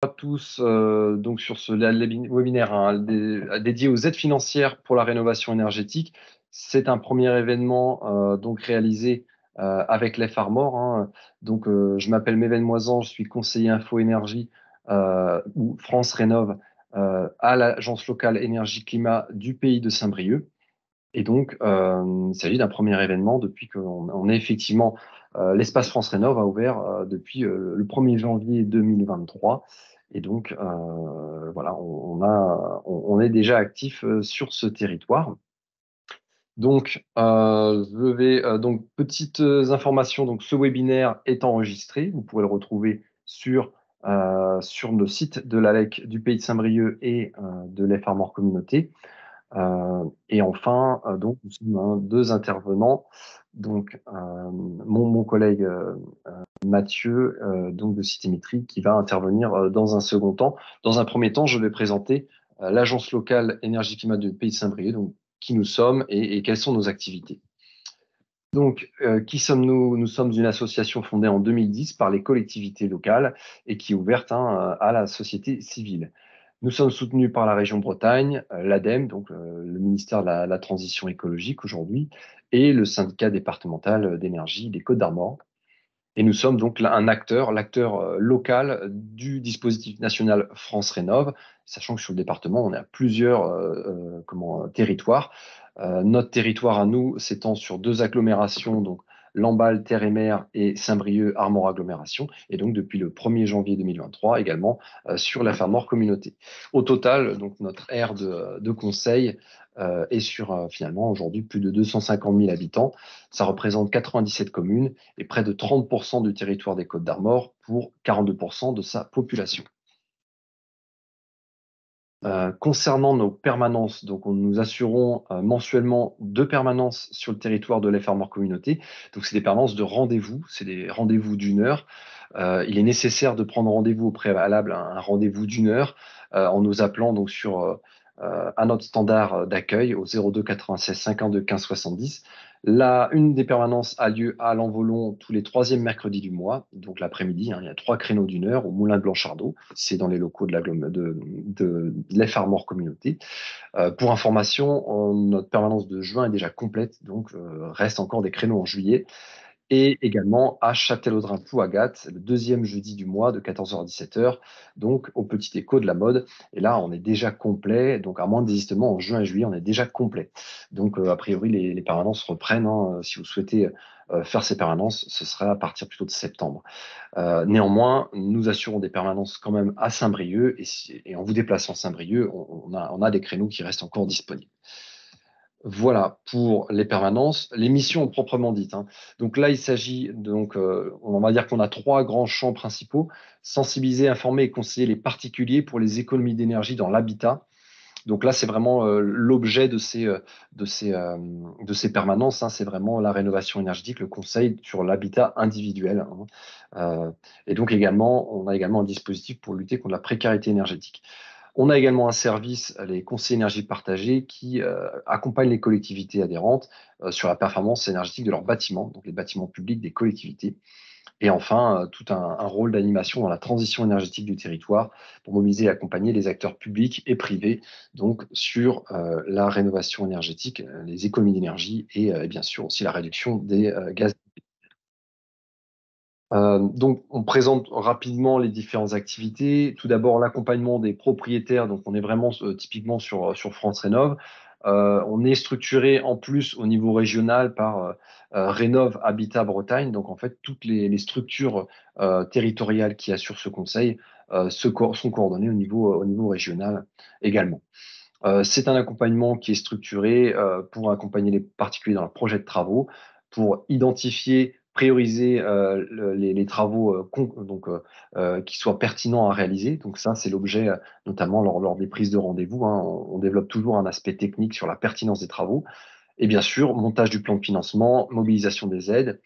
À tous donc sur ce webinaire hein, dédié aux aides financières pour la rénovation énergétique. C'est un premier événement donc réalisé avec l'EF-Armor. Hein. Donc, je m'appelle Méven Moisan, je suis conseiller info énergie ou France Rénov à l'agence locale énergie-climat du pays de Saint-Brieuc. Et donc, il s'agit d'un premier événement depuis qu'on est effectivement, l'espace France Rénov a ouvert depuis le 1er janvier 2023. Et donc, voilà, on est déjà actif sur ce territoire. Donc, je vais, donc, petites informations. Donc, ce webinaire est enregistré. Vous pourrez le retrouver sur le site de l'ALEC du Pays de Saint-Brieuc et de l'EF-Armor Communauté. Et enfin, donc, nous sommes deux intervenants. Donc, mon collègue Mathieu, donc de Citémétrie, qui va intervenir dans un second temps. Dans un premier temps, je vais présenter l'agence locale énergie-climat du Pays de Saint-Brieuc, donc qui nous sommes et quelles sont nos activités. Donc, qui sommes-nous? Nous sommes une association fondée en 2010 par les collectivités locales et qui est ouverte à la société civile. Nous sommes soutenus par la région Bretagne, l'ADEME, donc le ministère de la Transition écologique aujourd'hui, et le syndicat départemental d'énergie des Côtes-d'Armor. Et nous sommes donc l'acteur local du dispositif national France Rénov, sachant que sur le département, on a plusieurs territoires. Notre territoire à nous s'étend sur deux agglomérations, donc Lamballe, Terre et Mer et Saint-Brieuc, Armor Agglomération, et donc depuis le 1er janvier 2023 également sur la Farmor Communauté. Au total, donc notre aire de conseil est sur finalement aujourd'hui plus de 250 000 habitants. Ça représente 97 communes et près de 30% du territoire des Côtes-d'Armor pour 42% de sa population. Concernant nos permanences, donc nous assurons mensuellement 2 permanences sur le territoire de l'EF-Armor Communauté. Donc c'est des permanences de rendez-vous, c'est des rendez-vous d'1 heure. Il est nécessaire de prendre rendez-vous au préalable, un rendez-vous d'1 heure, en nous appelant donc à notre standard d'accueil au 02 96 52 15 70. Là, une des permanences a lieu à l'Envolon tous les 3e mercredis du mois, donc l'après-midi. Il y a 3 créneaux d'1 heure au Moulin de Blanchardot. C'est dans les locaux de l'EF-Armor Communauté. Pour information, notre permanence de juin est déjà complète, donc reste encore des créneaux en juillet. Et également à Châtellerault-Plouagat, le 2e jeudi du mois de 14h à 17h, donc au Petit Écho de la Mode. Et là, on est déjà complet, donc à moins de désistement, en juin et juillet, on est déjà complet. Donc, a priori, les permanences reprennent. Si vous souhaitez faire ces permanences, ce sera à partir plutôt de septembre. Néanmoins, nous assurons des permanences quand même à Saint-Brieuc, et en vous déplaçant à Saint-Brieuc, on a des créneaux qui restent encore disponibles. Voilà pour les permanences, les missions proprement dites. Donc là, il s'agit donc, on va dire qu'on a 3 grands champs principaux: sensibiliser, informer et conseiller les particuliers pour les économies d'énergie dans l'habitat. Donc là, c'est vraiment l'objet de ces permanences. C'est vraiment la rénovation énergétique, le conseil sur l'habitat individuel. Et donc également, on a également un dispositif pour lutter contre la précarité énergétique. On a également un service, les conseillers énergie partagés, qui accompagnent les collectivités adhérentes sur la performance énergétique de leurs bâtiments, donc les bâtiments publics des collectivités. Et enfin, tout un rôle d'animation dans la transition énergétique du territoire pour mobiliser et accompagner les acteurs publics et privés donc sur la rénovation énergétique, les économies d'énergie et bien sûr aussi la réduction des gaz. Donc, on présente rapidement les différentes activités. Tout d'abord, l'accompagnement des propriétaires. Donc, on est vraiment typiquement sur France Rénov. On est structuré en plus au niveau régional par Rénov Habitat Bretagne. Donc, en fait, toutes les structures territoriales qui assurent ce conseil sont coordonnées au niveau régional également. C'est un accompagnement qui est structuré pour accompagner les particuliers dans leur projet de travaux, pour identifier, prioriser les travaux qui soient pertinents à réaliser. Donc ça, c'est l'objet, notamment lors des prises de rendez-vous. On développe toujours un aspect technique sur la pertinence des travaux. Et bien sûr, montage du plan de financement, mobilisation des aides.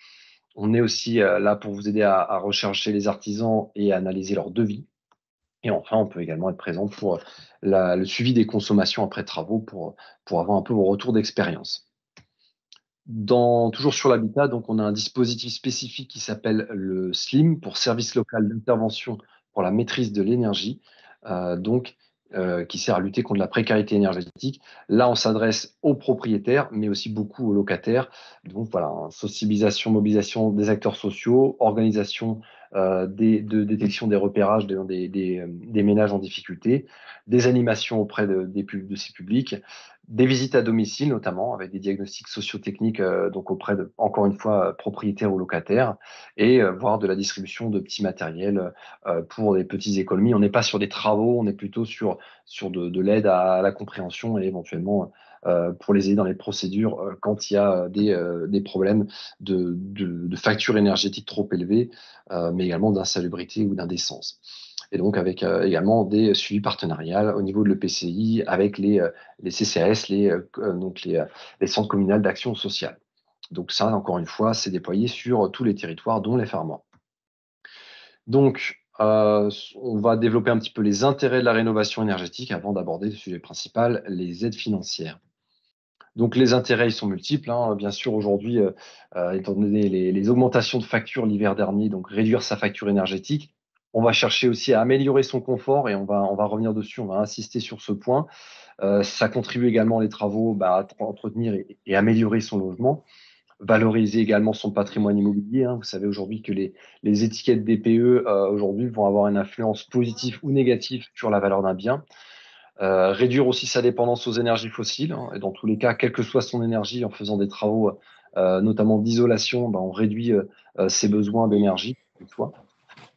On est aussi là pour vous aider à rechercher les artisans et à analyser leurs devis. Et enfin, on peut également être présent pour le suivi des consommations après travaux pour avoir un peu vos retours d'expérience. Toujours sur l'habitat, donc on a un dispositif spécifique qui s'appelle le SLIM, pour service local d'intervention pour la maîtrise de l'énergie, donc qui sert à lutter contre la précarité énergétique. Là, on s'adresse aux propriétaires, mais aussi beaucoup aux locataires. Donc voilà, hein, sensibilisation, mobilisation des acteurs sociaux, organisation de détection des repérages des ménages en difficulté, des animations auprès de ces publics, des visites à domicile notamment, avec des diagnostics sociotechniques, donc auprès de, encore une fois, propriétaires ou locataires, et voire de la distribution de petits matériels pour des petites économies. On n'est pas sur des travaux, on est plutôt sur de l'aide à la compréhension et éventuellement pour les aider dans les procédures quand il y a des problèmes de factures énergétiques trop élevées, mais également d'insalubrité ou d'indécence. Et donc avec également des suivis partenariales au niveau de l'EPCI avec les CCAS, donc les centres communaux d'action sociale. Donc ça, encore une fois, c'est déployé sur tous les territoires, dont les Farmans. Donc, on va développer un petit peu les intérêts de la rénovation énergétique avant d'aborder le sujet principal, les aides financières. Donc les intérêts, ils sont multiples, hein. Bien sûr, aujourd'hui, étant donné les augmentations de factures l'hiver dernier, donc réduire sa facture énergétique. On va chercher aussi à améliorer son confort et on va revenir dessus, on va insister sur ce point. Ça contribue également les travaux, à entretenir et améliorer son logement. Valoriser également son patrimoine immobilier, hein. Vous savez aujourd'hui que les étiquettes DPE, aujourd'hui vont avoir une influence positive ou négative sur la valeur d'un bien. Réduire aussi sa dépendance aux énergies fossiles, hein, et dans tous les cas, quelle que soit son énergie, en faisant des travaux, notamment d'isolation, on réduit, ses besoins d'énergie, quel que soit.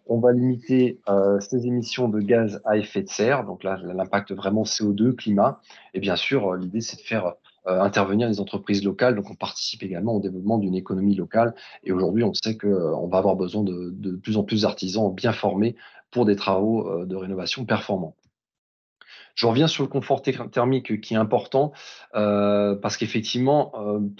On va limiter, ses émissions de gaz à effet de serre, donc là, l'impact vraiment CO2, climat, et bien sûr, l'idée, c'est de faire, intervenir les entreprises locales, donc on participe également au développement d'une économie locale et aujourd'hui, on sait qu'on on va avoir besoin de plus en plus d'artisans bien formés pour des travaux, de rénovation performants. Je reviens sur le confort thermique qui est important, parce qu'effectivement,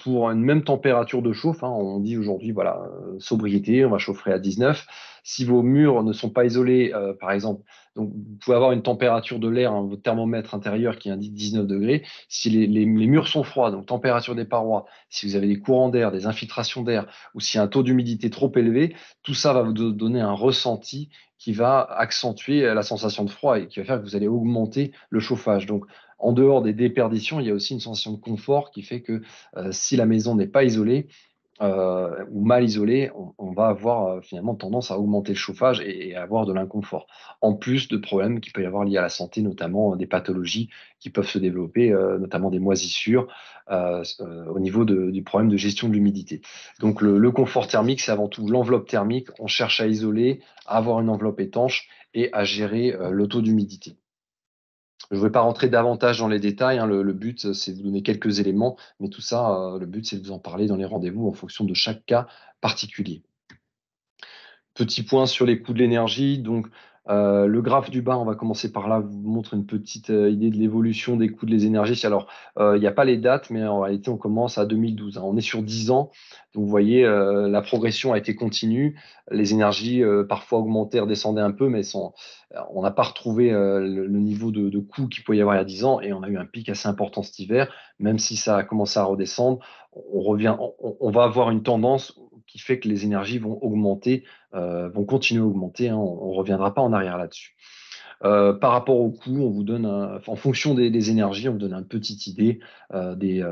pour une même température de chauffe, hein, on dit aujourd'hui, voilà, sobriété, on va chauffer à 19. Si vos murs ne sont pas isolés, par exemple, donc vous pouvez avoir une température de l'air, hein, votre thermomètre intérieur qui indique 19 degrés. Si les murs sont froids, donc température des parois, si vous avez des courants d'air, des infiltrations d'air ou s'il y a un taux d'humidité trop élevé, tout ça va vous donner un ressenti qui va accentuer la sensation de froid et qui va faire que vous allez augmenter le chauffage. Donc, en dehors des déperditions, il y a aussi une sensation de confort qui fait que si la maison n'est pas isolée ou mal isolée, on va avoir finalement tendance à augmenter le chauffage et à avoir de l'inconfort. En plus de problèmes qu'il peut y avoir liés à la santé, notamment des pathologies qui peuvent se développer, notamment des moisissures au niveau du problème de gestion de l'humidité. Donc le confort thermique, c'est avant tout l'enveloppe thermique. On cherche à isoler, à avoir une enveloppe étanche et à gérer le taux d'humidité. Je ne vais pas rentrer davantage dans les détails, hein. Le but, c'est de vous donner quelques éléments, mais tout ça, le but, c'est de vous en parler dans les rendez-vous en fonction de chaque cas particulier. Petit point sur les coûts de l'énergie. Donc, le graphe du bas, on va commencer par là, vous montre une petite idée de l'évolution des coûts des énergies. Alors, il n'y a pas les dates, mais en réalité, on commence à 2012, hein. On est sur 10 ans. Donc, vous voyez, la progression a été continue. Les énergies, parfois augmentaient, redescendaient un peu, mais on n'a pas retrouvé le niveau de coût qu'il pouvait y avoir il y a 10 ans. Et on a eu un pic assez important cet hiver, même si ça a commencé à redescendre. On va avoir une tendance qui fait que les énergies vont augmenter, vont continuer à augmenter, hein, on ne reviendra pas en arrière là-dessus. Par rapport au coût, on vous donne, en fonction des énergies, on vous donne une petite idée des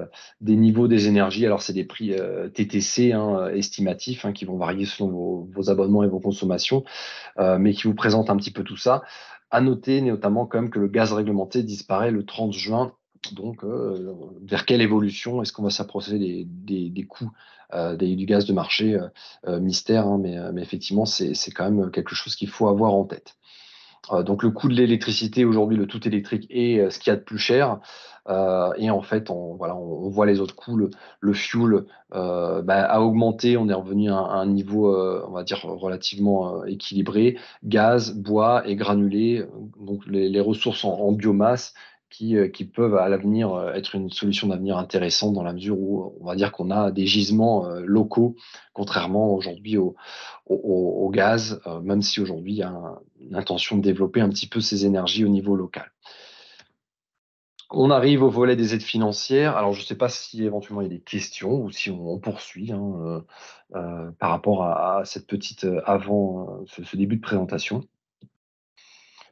niveaux des énergies. Alors, c'est des prix TTC, hein, estimatifs, hein, qui vont varier selon vos abonnements et vos consommations, mais qui vous présentent un petit peu tout ça. À noter notamment quand même que le gaz réglementé disparaît le 30 juin. Donc, vers quelle évolution est-ce qu'on va s'approcher des coûts du gaz de marché, mystère, hein, mais effectivement, c'est quand même quelque chose qu'il faut avoir en tête. Donc le coût de l'électricité aujourd'hui, le tout électrique est ce qu'il y a de plus cher. Et en fait, on voit les autres coûts. Le fuel a augmenté. On est revenu à un niveau, on va dire, relativement équilibré. Gaz, bois et granulés, donc les ressources en biomasse qui peuvent à l'avenir être une solution d'avenir intéressante dans la mesure où on va dire qu'on a des gisements locaux, contrairement aujourd'hui au gaz, même si aujourd'hui il y a une intention de développer un petit peu ces énergies au niveau local. On arrive au volet des aides financières. Alors, je ne sais pas si éventuellement il y a des questions ou si on poursuit, hein, par rapport à cette petite avant ce début de présentation.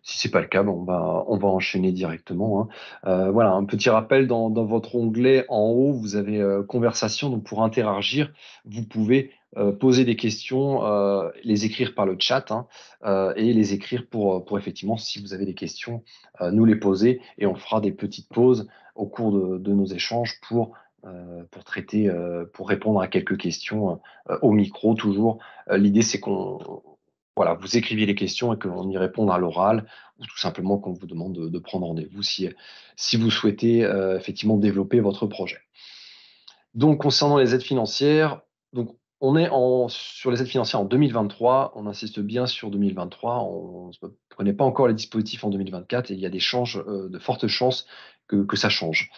Si c'est pas le cas, on va enchaîner directement, hein. Voilà, un petit rappel, dans votre onglet en haut, vous avez conversation. Donc pour interagir, vous pouvez poser des questions, les écrire par le chat, hein, et les écrire pour effectivement, si vous avez des questions, nous les poser, et on fera des petites pauses au cours de nos échanges pour traiter, pour répondre à quelques questions au micro toujours. L'idée, c'est qu'on voilà, vous écriviez les questions et qu'on y réponde à l'oral, ou tout simplement qu'on vous demande de prendre rendez-vous si vous souhaitez effectivement développer votre projet. Donc, concernant les aides financières, donc on est sur les aides financières en 2023. On insiste bien sur 2023. On ne connaît pas encore les dispositifs en 2024 et il y a de fortes chances que ça change.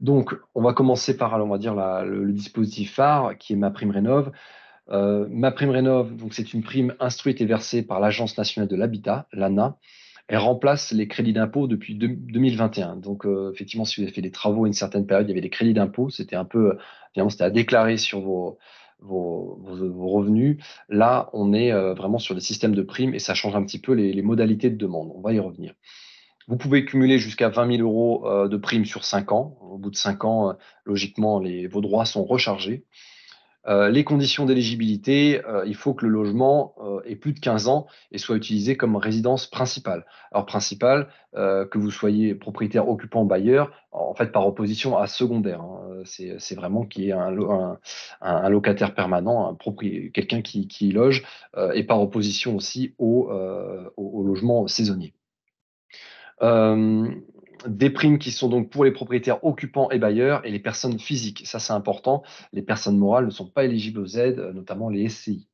Donc, on va commencer par, on va dire, le dispositif phare qui est MaPrimeRénov'. MaPrimeRénov', donc c'est une prime instruite et versée par l'Agence nationale de l'habitat, l'ANA. Elle remplace les crédits d'impôt depuis 2021. Donc, effectivement, si vous avez fait des travaux à une certaine période, il y avait des crédits d'impôt. C'était un peu, finalement, c'était à déclarer sur vos revenus. Là, on est vraiment sur des systèmes de primes et ça change un petit peu les modalités de demande. On va y revenir. Vous pouvez cumuler jusqu'à 20 000 euros de primes sur 5 ans. Au bout de 5 ans, logiquement, vos droits sont rechargés. Les conditions d'éligibilité, il faut que le logement ait plus de 15 ans et soit utilisé comme résidence principale. Alors principale, que vous soyez propriétaire, occupant, bailleur, en fait par opposition à secondaire, hein. C'est vraiment qu'il y ait un locataire permanent, quelqu'un qui y loge, et par opposition aussi au logement saisonnier. Des primes qui sont donc pour les propriétaires occupants et bailleurs et les personnes physiques. Ça, c'est important. Les personnes morales ne sont pas éligibles aux aides, notamment les SCI.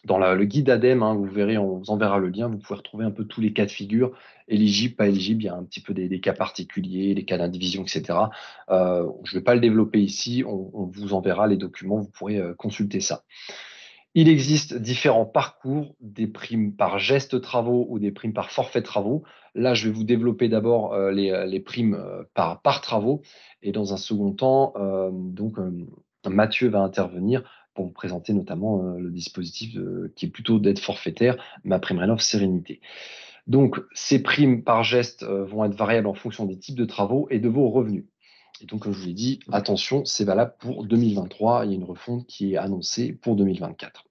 Dans le guide ADEME, hein, vous verrez, on vous enverra le lien, vous pouvez retrouver un peu tous les cas de figure, éligibles, pas éligibles. Il y a un petit peu des cas particuliers, les cas d'indivision, etc. Je ne vais pas le développer ici, on vous enverra les documents, vous pourrez consulter ça. Il existe différents parcours, des primes par geste travaux ou des primes par forfait travaux. Là, je vais vous développer d'abord les primes par travaux et dans un second temps, Mathieu va intervenir pour vous présenter notamment le dispositif qui est plutôt d'aide forfaitaire, MaPrimeRénov' Sérénité. Donc, ces primes par geste vont être variables en fonction des types de travaux et de vos revenus. Et donc, comme je vous l'ai dit, attention, c'est valable pour 2023. Il y a une refonte qui est annoncée pour 2024.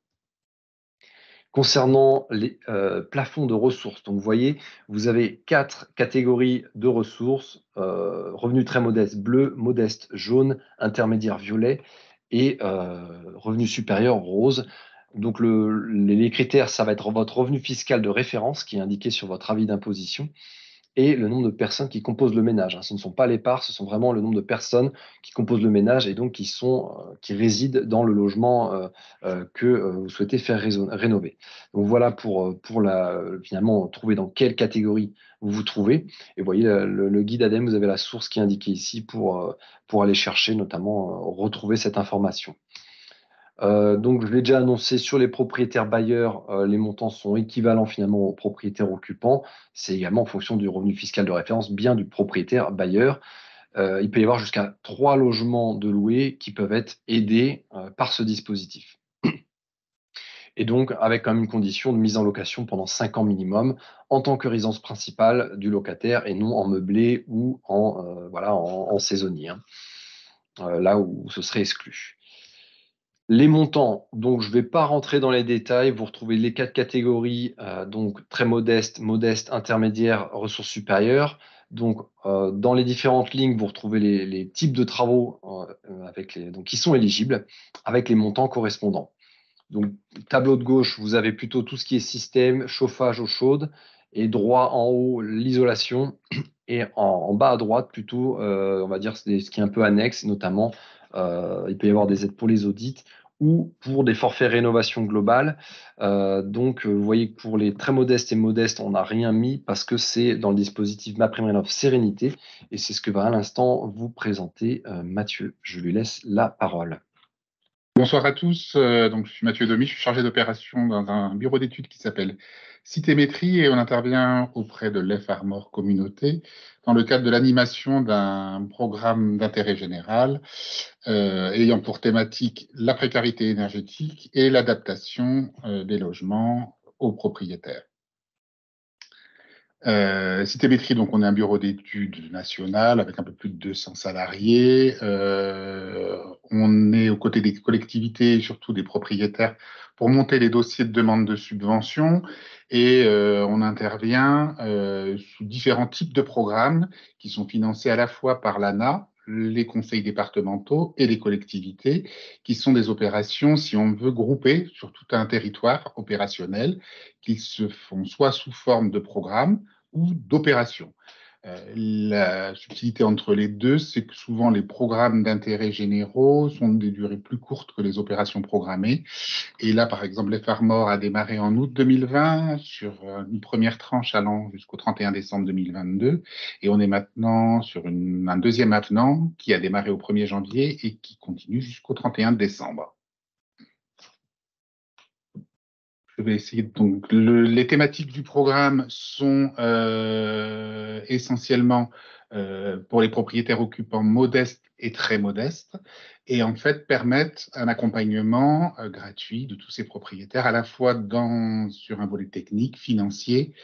Concernant les plafonds de ressources, donc vous voyez, vous avez 4 catégories de ressources, revenus très modestes bleu, modeste jaune, intermédiaire violet et revenus supérieurs rose. Donc les critères, ça va être votre revenu fiscal de référence qui est indiqué sur votre avis d'imposition et le nombre de personnes qui composent le ménage, hein. Ce ne sont pas les parts, ce sont vraiment le nombre de personnes qui composent le ménage et donc qui résident dans le logement que vous souhaitez faire rénover. Donc voilà pour finalement trouver dans quelle catégorie vous vous trouvez. Et vous voyez le guide ADEME, vous avez la source qui est indiquée ici pour aller chercher, notamment retrouver cette information. Donc, je l'ai déjà annoncé sur les propriétaires bailleurs, les montants sont équivalents finalement aux propriétaires occupants. C'est également en fonction du revenu fiscal de référence, bien du propriétaire bailleur. Il peut y avoir jusqu'à 3 logements de louer qui peuvent être aidés par ce dispositif. Et donc, avec quand même une condition de mise en location pendant 5 ans minimum, en tant que résidence principale du locataire et non en meublé ou en saisonnier, hein, là où ce serait exclu. Les montants, donc je ne vais pas rentrer dans les détails. Vous retrouvez les 4 catégories, donc très modeste, modeste, intermédiaire, ressources supérieures. Donc, dans les différentes lignes, vous retrouvez les types de travaux qui sont éligibles avec les montants correspondants. Donc, tableau de gauche, vous avez plutôt tout ce qui est système, chauffage, eau chaude, et droit en haut, l'isolation, et en bas à droite, plutôt, on va dire, ce qui est un peu annexe, notamment, il peut y avoir des aides pour les audits ou pour des forfaits rénovation globale. Vous voyez que pour les très modestes et modestes, on n'a rien mis parce que c'est dans le dispositif MaPrimeRénov' Sérénité, et c'est ce que va à l'instant vous présenter Mathieu. Je lui laisse la parole. Bonsoir à tous, donc je suis Mathieu Domi, je suis chargé d'opération dans un bureau d'études qui s'appelle Citémétrie et on intervient auprès de l'EF-Armor Communauté dans le cadre de l'animation d'un programme d'intérêt général ayant pour thématique la précarité énergétique et l'adaptation des logements aux propriétaires. Citémétrie, donc on est un bureau d'études national avec un peu plus de 200 salariés. On est aux côtés des collectivités et surtout des propriétaires pour monter les dossiers de demande de subvention et on intervient sous différents types de programmes qui sont financés à la fois par l'ANA, les conseils départementaux et les collectivités, qui sont des opérations, si on veut, groupées sur tout un territoire opérationnel, qui se font soit sous forme de programmes ou d'opérations. La subtilité entre les deux, c'est que souvent les programmes d'intérêt généraux sont des durées plus courtes que les opérations programmées. Et là, par exemple, l'EFARMOR a démarré en août 2020 sur une première tranche allant jusqu'au 31 décembre 2022. Et on est maintenant sur un deuxième avenant qui a démarré au 1er janvier et qui continue jusqu'au 31 décembre. Je vais essayer. Donc, les thématiques du programme sont essentiellement pour les propriétaires occupants modestes et très modestes, et en fait permettent un accompagnement gratuit de tous ces propriétaires, à la fois sur un volet technique, financier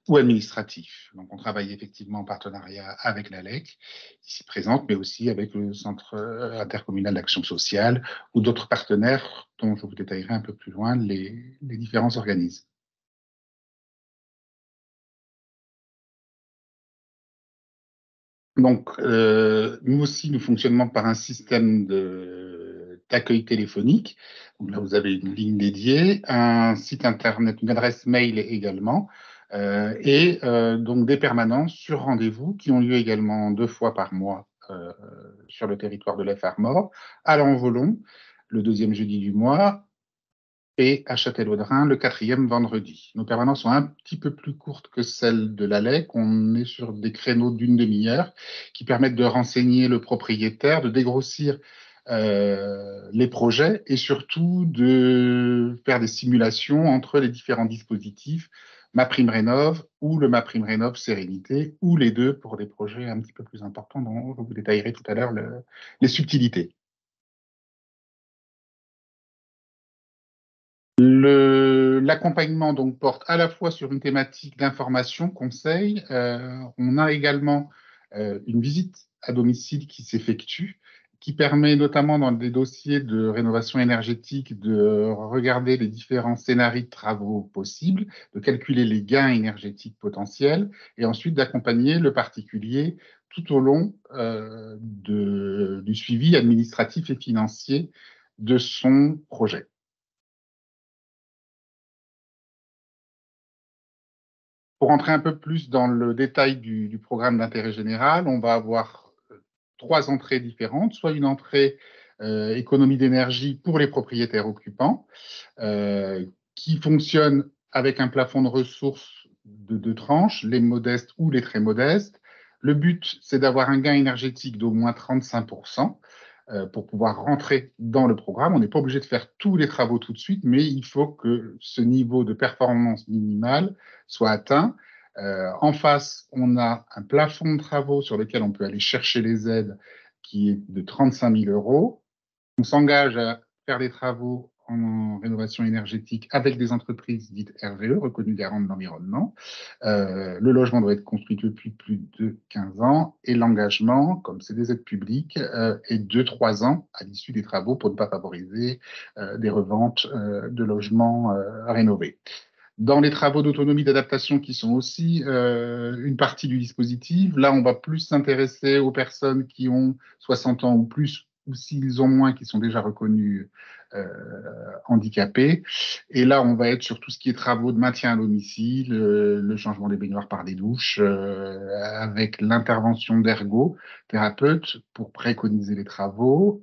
ou administratif. Donc, on travaille effectivement en partenariat avec l'ALEC, ici présente, mais aussi avec le Centre intercommunal d'action sociale ou d'autres partenaires dont je vous détaillerai un peu plus loin les différents organismes. Donc, nous aussi, nous fonctionnons par un système d'accueil téléphonique. Donc là, vous avez une ligne dédiée, un site internet, une adresse mail également, et donc des permanences sur rendez-vous qui ont lieu également 2 fois par mois sur le territoire de l'EFARMOR, à l'Envolon, le 2e jeudi du mois, et à Châtellerault le 4e vendredi. Nos permanences sont un petit peu plus courtes que celles de l'ALEC. On est sur des créneaux d'une demi-heure qui permettent de renseigner le propriétaire, de dégrossir les projets et surtout de faire des simulations entre les différents dispositifs MaPrimeRénov' ou le MaPrimeRénov' Sérénité, ou les deux pour des projets un petit peu plus importants dont je vous détaillerai tout à l'heure les subtilités. L'accompagnement donc porte à la fois sur une thématique d'information, conseil. On a également une visite à domicile qui s'effectue, qui permet notamment dans des dossiers de rénovation énergétique de regarder les différents scénarios de travaux possibles, de calculer les gains énergétiques potentiels et ensuite d'accompagner le particulier tout au long du suivi administratif et financier de son projet. Pour entrer un peu plus dans le détail du programme d'intérêt général, on va avoir 3 entrées différentes, soit une entrée économie d'énergie pour les propriétaires occupants, qui fonctionne avec un plafond de ressources de 2 tranches, les modestes ou les très modestes. Le but, c'est d'avoir un gain énergétique d'au moins 35%. Pour pouvoir rentrer dans le programme. On n'est pas obligé de faire tous les travaux tout de suite, mais il faut que ce niveau de performance minimale soit atteint. En face, on a un plafond de travaux sur lequel on peut aller chercher les aides qui est de 35 000 €. On s'engage à faire des travaux en rénovation énergétique avec des entreprises dites RGE, reconnues garantes de l'environnement. Le logement doit être construit depuis plus de 15 ans et l'engagement, comme c'est des aides publiques, est de 3 ans à l'issue des travaux pour ne pas favoriser des reventes de logements rénovés. Dans les travaux d'autonomie d'adaptation qui sont aussi une partie du dispositif, là on va plus s'intéresser aux personnes qui ont 60 ans ou plus, ou s'ils ont moins, qui sont déjà reconnus handicapés. Et là, on va être sur tout ce qui est travaux de maintien à domicile, le changement des baignoires par des douches, avec l'intervention d'ergothérapeutes pour préconiser les travaux,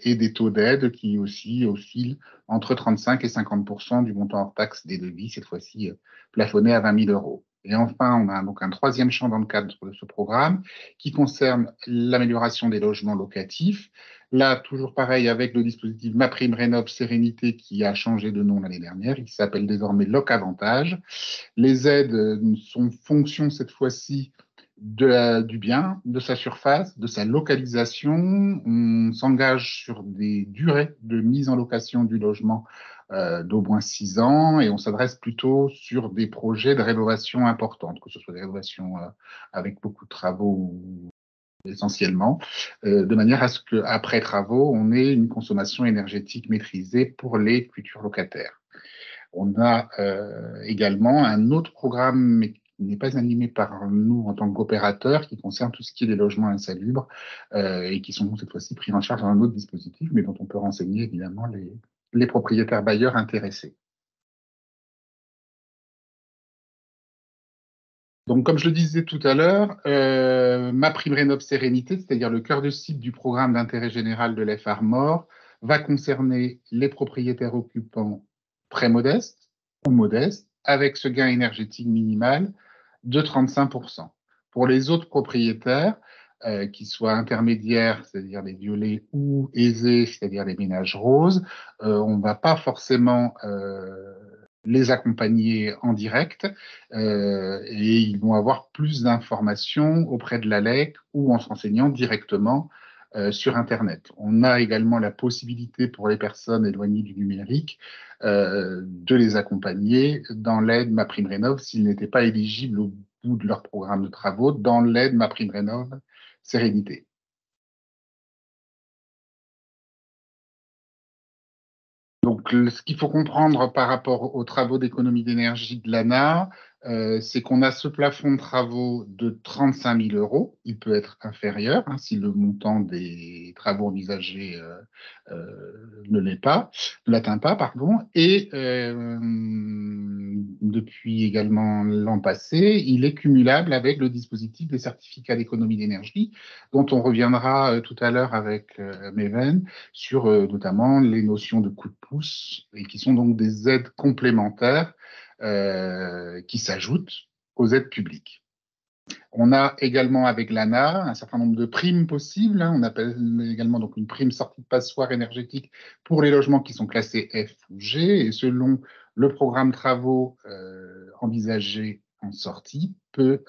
et des taux d'aide qui aussi oscillent entre 35 et 50% du montant hors taxe des devis, cette fois-ci plafonné à 20 000 €. Et enfin, on a donc un 3e champ dans le cadre de ce programme qui concerne l'amélioration des logements locatifs. Là, toujours pareil, avec le dispositif MaPrimeRénov' Sérénité qui a changé de nom l'année dernière, il s'appelle désormais Locavantage. Les aides sont fonction cette fois-ci du bien, de sa surface, de sa localisation. On s'engage sur des durées de mise en location du logement d'au moins 6 ans, et on s'adresse plutôt sur des projets de rénovation importantes, que ce soit des rénovations avec beaucoup de travaux essentiellement, de manière à ce qu'après travaux, on ait une consommation énergétique maîtrisée pour les futurs locataires. On a également un autre programme, mais qui n'est pas animé par nous en tant qu'opérateurs, qui concerne tout ce qui est des logements insalubres et qui sont cette fois-ci pris en charge dans un autre dispositif, mais dont on peut renseigner évidemment les propriétaires bailleurs intéressés. Donc, comme je le disais tout à l'heure, MaPrimeRénov' Sérénité, c'est-à-dire le cœur de cible du programme d'intérêt général de l'EF-Armor, va concerner les propriétaires occupants très modestes ou modestes, avec ce gain énergétique minimal de 35%. Pour les autres propriétaires, qui soient intermédiaires, c'est-à-dire les violets, ou aisés, c'est-à-dire les ménages roses, on ne va pas forcément les accompagner en direct et ils vont avoir plus d'informations auprès de l'ALEC ou en se renseignant directement sur Internet. On a également la possibilité pour les personnes éloignées du numérique de les accompagner dans l'aide MaPrimeRénov' s'ils n'étaient pas éligibles au bout de leur programme de travaux dans l'aide MaPrimeRénov' Sérénité. Donc, ce qu'il faut comprendre par rapport aux travaux d'économie d'énergie de l'ANA, c'est qu'on a ce plafond de travaux de 35 000 euros. Il peut être inférieur si le montant des travaux envisagés ne l'atteint pas, pardon. Et depuis également l'an passé, il est cumulable avec le dispositif des certificats d'économie d'énergie, dont on reviendra tout à l'heure avec Meven sur notamment les notions de coup de pouce, et qui sont donc des aides complémentaires qui s'ajoutent aux aides publiques. On a également avec l'ANA un certain nombre de primes possibles. On appelle également donc une prime sortie de passoire énergétique pour les logements qui sont classés F ou G. Et selon le programme travaux envisagé en sortie, peut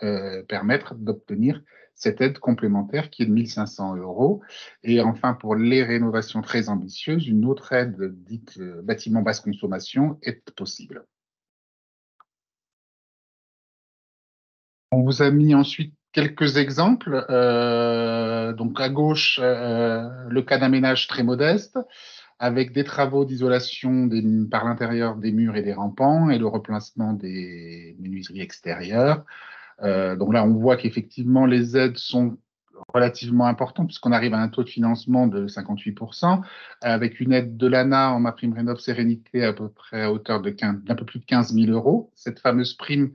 permettre d'obtenir cette aide complémentaire qui est de 1 500 euros. Et enfin, pour les rénovations très ambitieuses, une autre aide dite bâtiment basse consommation est possible. On vous a mis ensuite quelques exemples. Donc à gauche, le cas d'un ménage très modeste, avec des travaux d'isolation par l'intérieur des murs et des rampants et le remplacement des menuiseries extérieures. Donc là, on voit qu'effectivement, les aides sont relativement importantes, puisqu'on arrive à un taux de financement de 58%, avec une aide de l'ANA en MaPrimeRénov' Sérénité à peu près à hauteur d'un peu plus de 15 000 euros. Cette fameuse prime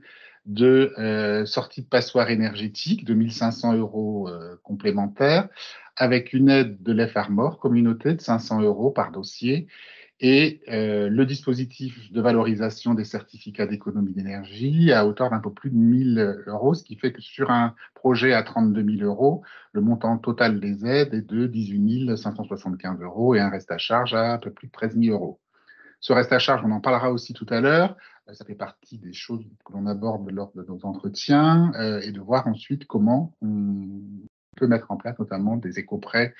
de sortie de passoire énergétique de 1 500 euros complémentaires, avec une aide de l'EF-Armor communauté de 500 euros par dossier, et le dispositif de valorisation des certificats d'économie d'énergie à hauteur d'un peu plus de 1 000 euros, ce qui fait que sur un projet à 32 000 euros, le montant total des aides est de 18 575 euros et un reste à charge à peu plus de 13 000 euros. Ce reste à charge, on en parlera aussi tout à l'heure. Ça fait partie des choses que l'on aborde lors de nos entretiens et de voir ensuite comment on peut mettre en place notamment des éco-prêts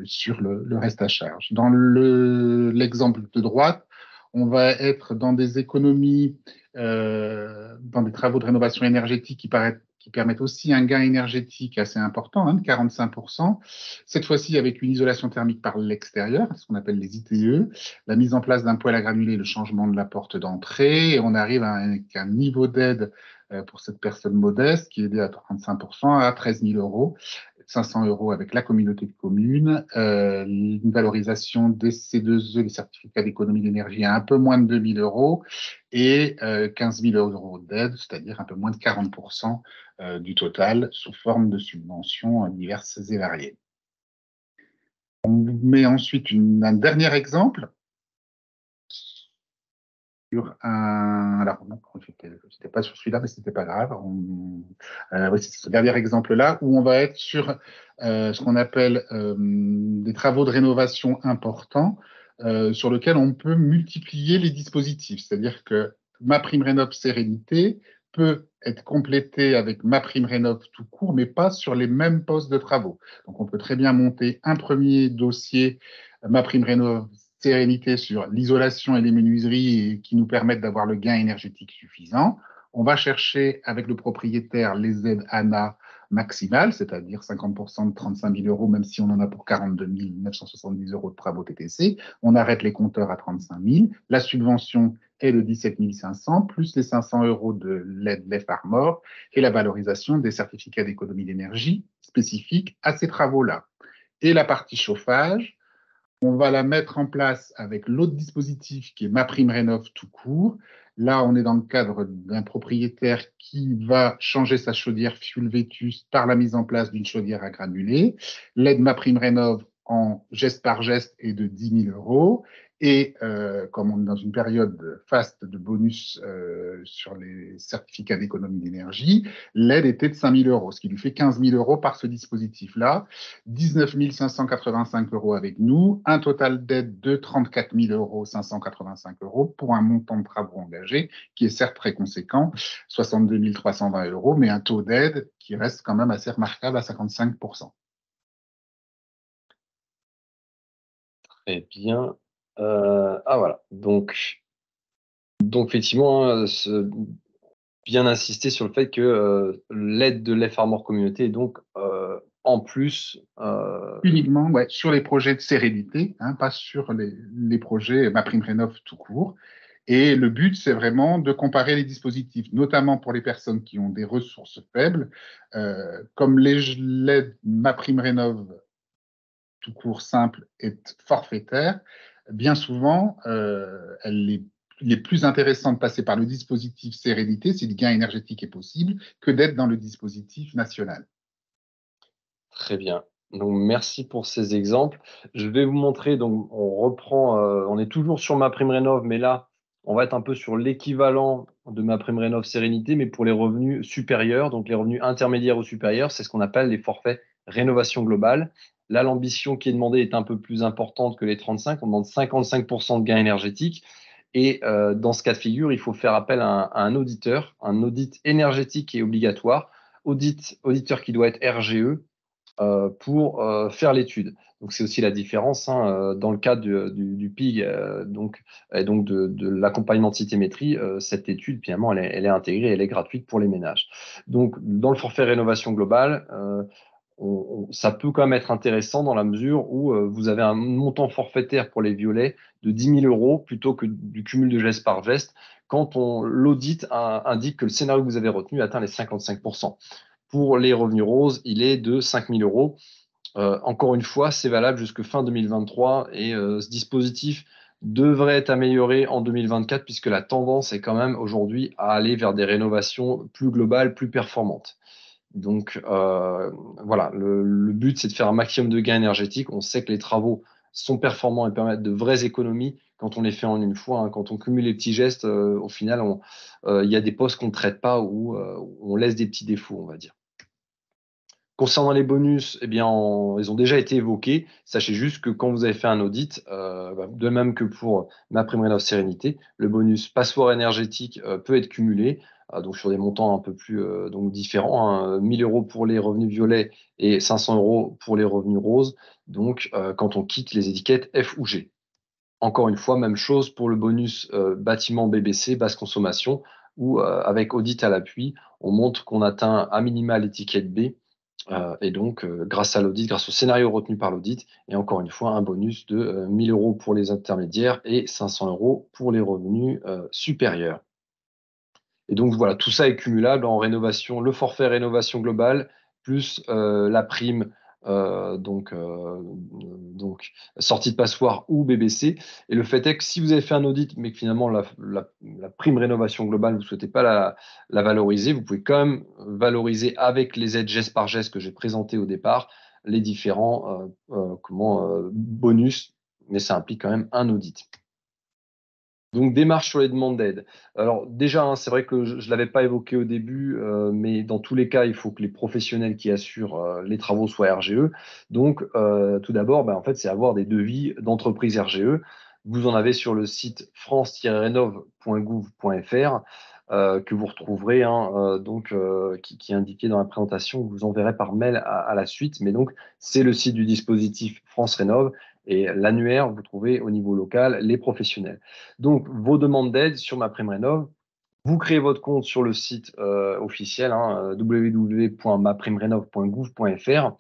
sur le reste à charge. Dans l'exemple de droite, on va être dans des économies, dans des travaux de rénovation énergétique qui permettent aussi un gain énergétique assez important, de 45%. Cette fois-ci avec une isolation thermique par l'extérieur, ce qu'on appelle les ITE, la mise en place d'un poêle à granulés, le changement de la porte d'entrée, et on arrive à un niveau d'aide pour cette personne modeste qui est aidée à 35% à 13 000 euros. 500 euros avec la communauté de communes, une valorisation des C2E, les certificats d'économie d'énergie, à un peu moins de 2 000 euros et 15 000 euros d'aide, c'est-à-dire un peu moins de 40% du total sous forme de subventions diverses et variées. On met ensuite un dernier exemple sur alors non, c'était pas sur celui-là, mais c'était pas grave. Oui, c'est ce dernier exemple-là où on va être sur ce qu'on appelle des travaux de rénovation importants sur lesquels on peut multiplier les dispositifs. C'est-à-dire que MaPrimeRénov' Sérénité peut être complété avec MaPrimeRénov' tout court, mais pas sur les mêmes postes de travaux. Donc, on peut très bien monter un premier dossier MaPrimeRénov' sérénité sur l'isolation et les menuiseries et qui nous permettent d'avoir le gain énergétique suffisant. On va chercher avec le propriétaire les aides ANA maximales, c'est-à-dire 50% de 35 000 euros, même si on en a pour 42 970 euros de travaux TTC. On arrête les compteurs à 35 000. La subvention est de 17 500, plus les 500 euros de l'aide LEF-Armor et la valorisation des certificats d'économie d'énergie spécifiques à ces travaux-là. Et la partie chauffage, on va la mettre en place avec l'autre dispositif qui est MaPrimeRénov' tout court. Là, on est dans le cadre d'un propriétaire qui va changer sa chaudière fuel vétuste par la mise en place d'une chaudière à granulés. L'aide MaPrimeRénov' en geste par geste est de 10 000 euros. Et comme on est dans une période faste de bonus sur les certificats d'économie d'énergie, l'aide était de 5 000 euros, ce qui lui fait 15 000 euros par ce dispositif-là. 19 585 euros avec nous, un total d'aide de 34 585 euros pour un montant de travaux engagés qui est certes très conséquent, 62 320 euros, mais un taux d'aide qui reste quand même assez remarquable à 55%. Très bien. Voilà. Donc effectivement, hein, bien insister sur le fait que l'aide de l'EF-Armor Communauté est donc en plus. Uniquement sur les projets de sérénité, hein, pas sur les projets MaPrimeRénov' tout court. Et le but, c'est vraiment de comparer les dispositifs, notamment pour les personnes qui ont des ressources faibles. Comme l'aide MaPrimeRénov' tout court simple est forfaitaire, bien souvent, il est plus intéressant de passer par le dispositif sérénité si le gain énergétique est possible que d'être dans le dispositif national. Très bien. Donc, merci pour ces exemples. Je vais vous montrer, donc, on reprend, on est toujours sur MaPrimeRénov', mais là, on va être un peu sur l'équivalent de MaPrimeRénov' Sérénité, mais pour les revenus supérieurs, donc les revenus intermédiaires ou supérieurs, c'est ce qu'on appelle les forfaits rénovation globale. Là, l'ambition qui est demandée est un peu plus importante que les 35. On demande 55% de gain énergétique. Et dans ce cas de figure, il faut faire appel à un auditeur. Un audit énergétique est obligatoire. Auditeur qui doit être RGE pour faire l'étude. Donc c'est aussi la différence dans le cadre du PIG et donc de l'accompagnement de cytémétrie. Cette étude, finalement, elle est intégrée, elle est gratuite pour les ménages. Donc dans le forfait rénovation globale, ça peut quand même être intéressant dans la mesure où vous avez un montant forfaitaire pour les violets de 10 000 euros plutôt que du cumul de geste par geste quand l'audit indique que le scénario que vous avez retenu atteint les 55%. Pour les revenus roses, il est de 5 000 euros. Encore une fois, c'est valable jusque fin 2023 et ce dispositif devrait être amélioré en 2024 puisque la tendance est quand même aujourd'hui à aller vers des rénovations plus globales, plus performantes. Donc voilà, le but c'est de faire un maximum de gains énergétiques. On sait que les travaux sont performants et permettent de vraies économies quand on les fait en une fois. Hein. Quand on cumule les petits gestes, au final, il y a des postes qu'on ne traite pas ou on laisse des petits défauts, on va dire. Concernant les bonus, eh bien, ils ont déjà été évoqués. Sachez juste que quand vous avez fait un audit, de même que pour MaPrimeRénov' Sérénité, le bonus passoire énergétique peut être cumulé, donc sur des montants un peu plus donc différents, hein, 1 000 euros pour les revenus violets et 500 euros pour les revenus roses. Donc, quand on quitte les étiquettes F ou G. Encore une fois, même chose pour le bonus bâtiment BBC, basse consommation, où avec audit à l'appui, on montre qu'on atteint à minima l'étiquette B. Et donc, grâce à l'audit, grâce au scénario retenu par l'audit, et encore une fois, un bonus de 1 000 euros pour les intermédiaires et 500 euros pour les revenus supérieurs. Et donc, voilà, tout ça est cumulable en rénovation, le forfait rénovation globale, plus la prime, donc sortie de passoire ou BBC. Et le fait est que si vous avez fait un audit, mais que finalement la prime rénovation globale, vous ne souhaitez pas la valoriser, vous pouvez quand même valoriser avec les aides geste par geste que j'ai présentées au départ, les différents bonus, mais ça implique quand même un audit. Donc, démarche sur les demandes d'aide. Alors déjà, hein, c'est vrai que je ne l'avais pas évoqué au début, mais dans tous les cas, il faut que les professionnels qui assurent les travaux soient RGE. Donc, tout d'abord, en fait, c'est avoir des devis d'entreprise RGE. Vous en avez sur le site france-rénov.gouv.fr que vous retrouverez, hein, qui est indiqué dans la présentation. Je vous enverrai par mail à la suite. Mais donc, c'est le site du dispositif France Rénov. Et l'annuaire, vous trouvez au niveau local les professionnels. Donc, vos demandes d'aide sur MaPrimeRénov', vous créez votre compte sur le site officiel, www.maprimerenov.gouv.fr.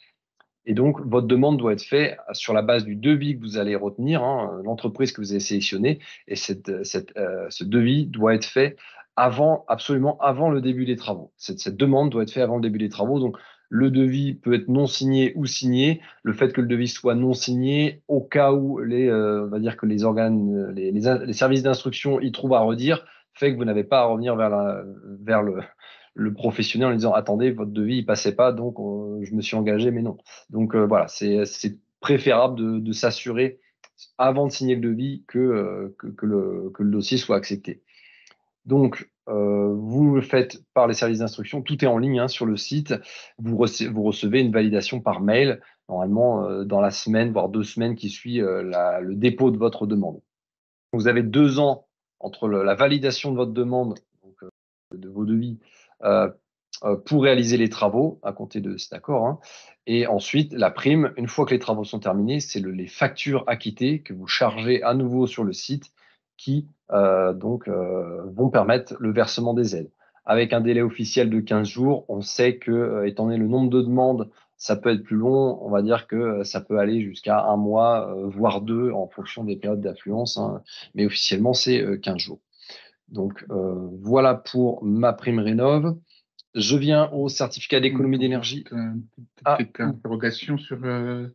Et donc, votre demande doit être faite sur la base du devis que vous allez retenir, l'entreprise que vous avez sélectionnée. Et ce devis doit être fait absolument avant le début des travaux. Cette demande doit être faite avant le début des travaux. Donc, le devis peut être non signé ou signé. Le fait que le devis soit non signé, au cas où on va dire que les organes, les services d'instruction y trouvent à redire, fait que vous n'avez pas à revenir vers le professionnel en lui disant attendez, votre devis il passait pas, donc je me suis engagé, mais non. Donc voilà, c'est préférable de s'assurer avant de signer le devis que le dossier soit accepté. Donc, vous le faites par les services d'instruction, tout est en ligne sur le site. Vous recevez une validation par mail, normalement dans la semaine, voire 2 semaines qui suit le dépôt de votre demande. Vous avez 2 ans entre la validation de votre demande, donc, de vos devis, pour réaliser les travaux à compter de cet accord. Et ensuite, la prime, une fois que les travaux sont terminés, c'est les factures acquittées que vous chargez à nouveau sur le site qui vont permettre le versement des aides. Avec un délai officiel de 15 jours, on sait que, étant donné le nombre de demandes, ça peut être plus long. On va dire que ça peut aller jusqu'à 1 mois, voire 2, en fonction des périodes d'affluence. Mais officiellement, c'est 15 jours. Donc, voilà pour MaPrimeRénov'. Je viens au certificat d'économie d'énergie. Une petite interrogation sur une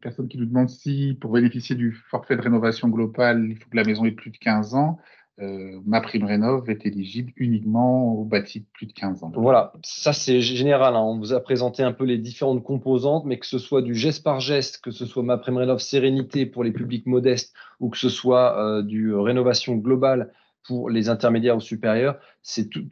personne qui nous demande si, pour bénéficier du forfait de rénovation globale, il faut que la maison ait plus de 15 ans. MaPrimeRénov' est éligible uniquement aux bâtis de plus de 15 ans. Voilà, ça c'est général. On vous a présenté un peu les différentes composantes, mais que ce soit du geste par geste, que ce soit MaPrimeRénov' Sérénité pour les publics modestes, ou que ce soit du rénovation globale pour les intermédiaires ou supérieurs,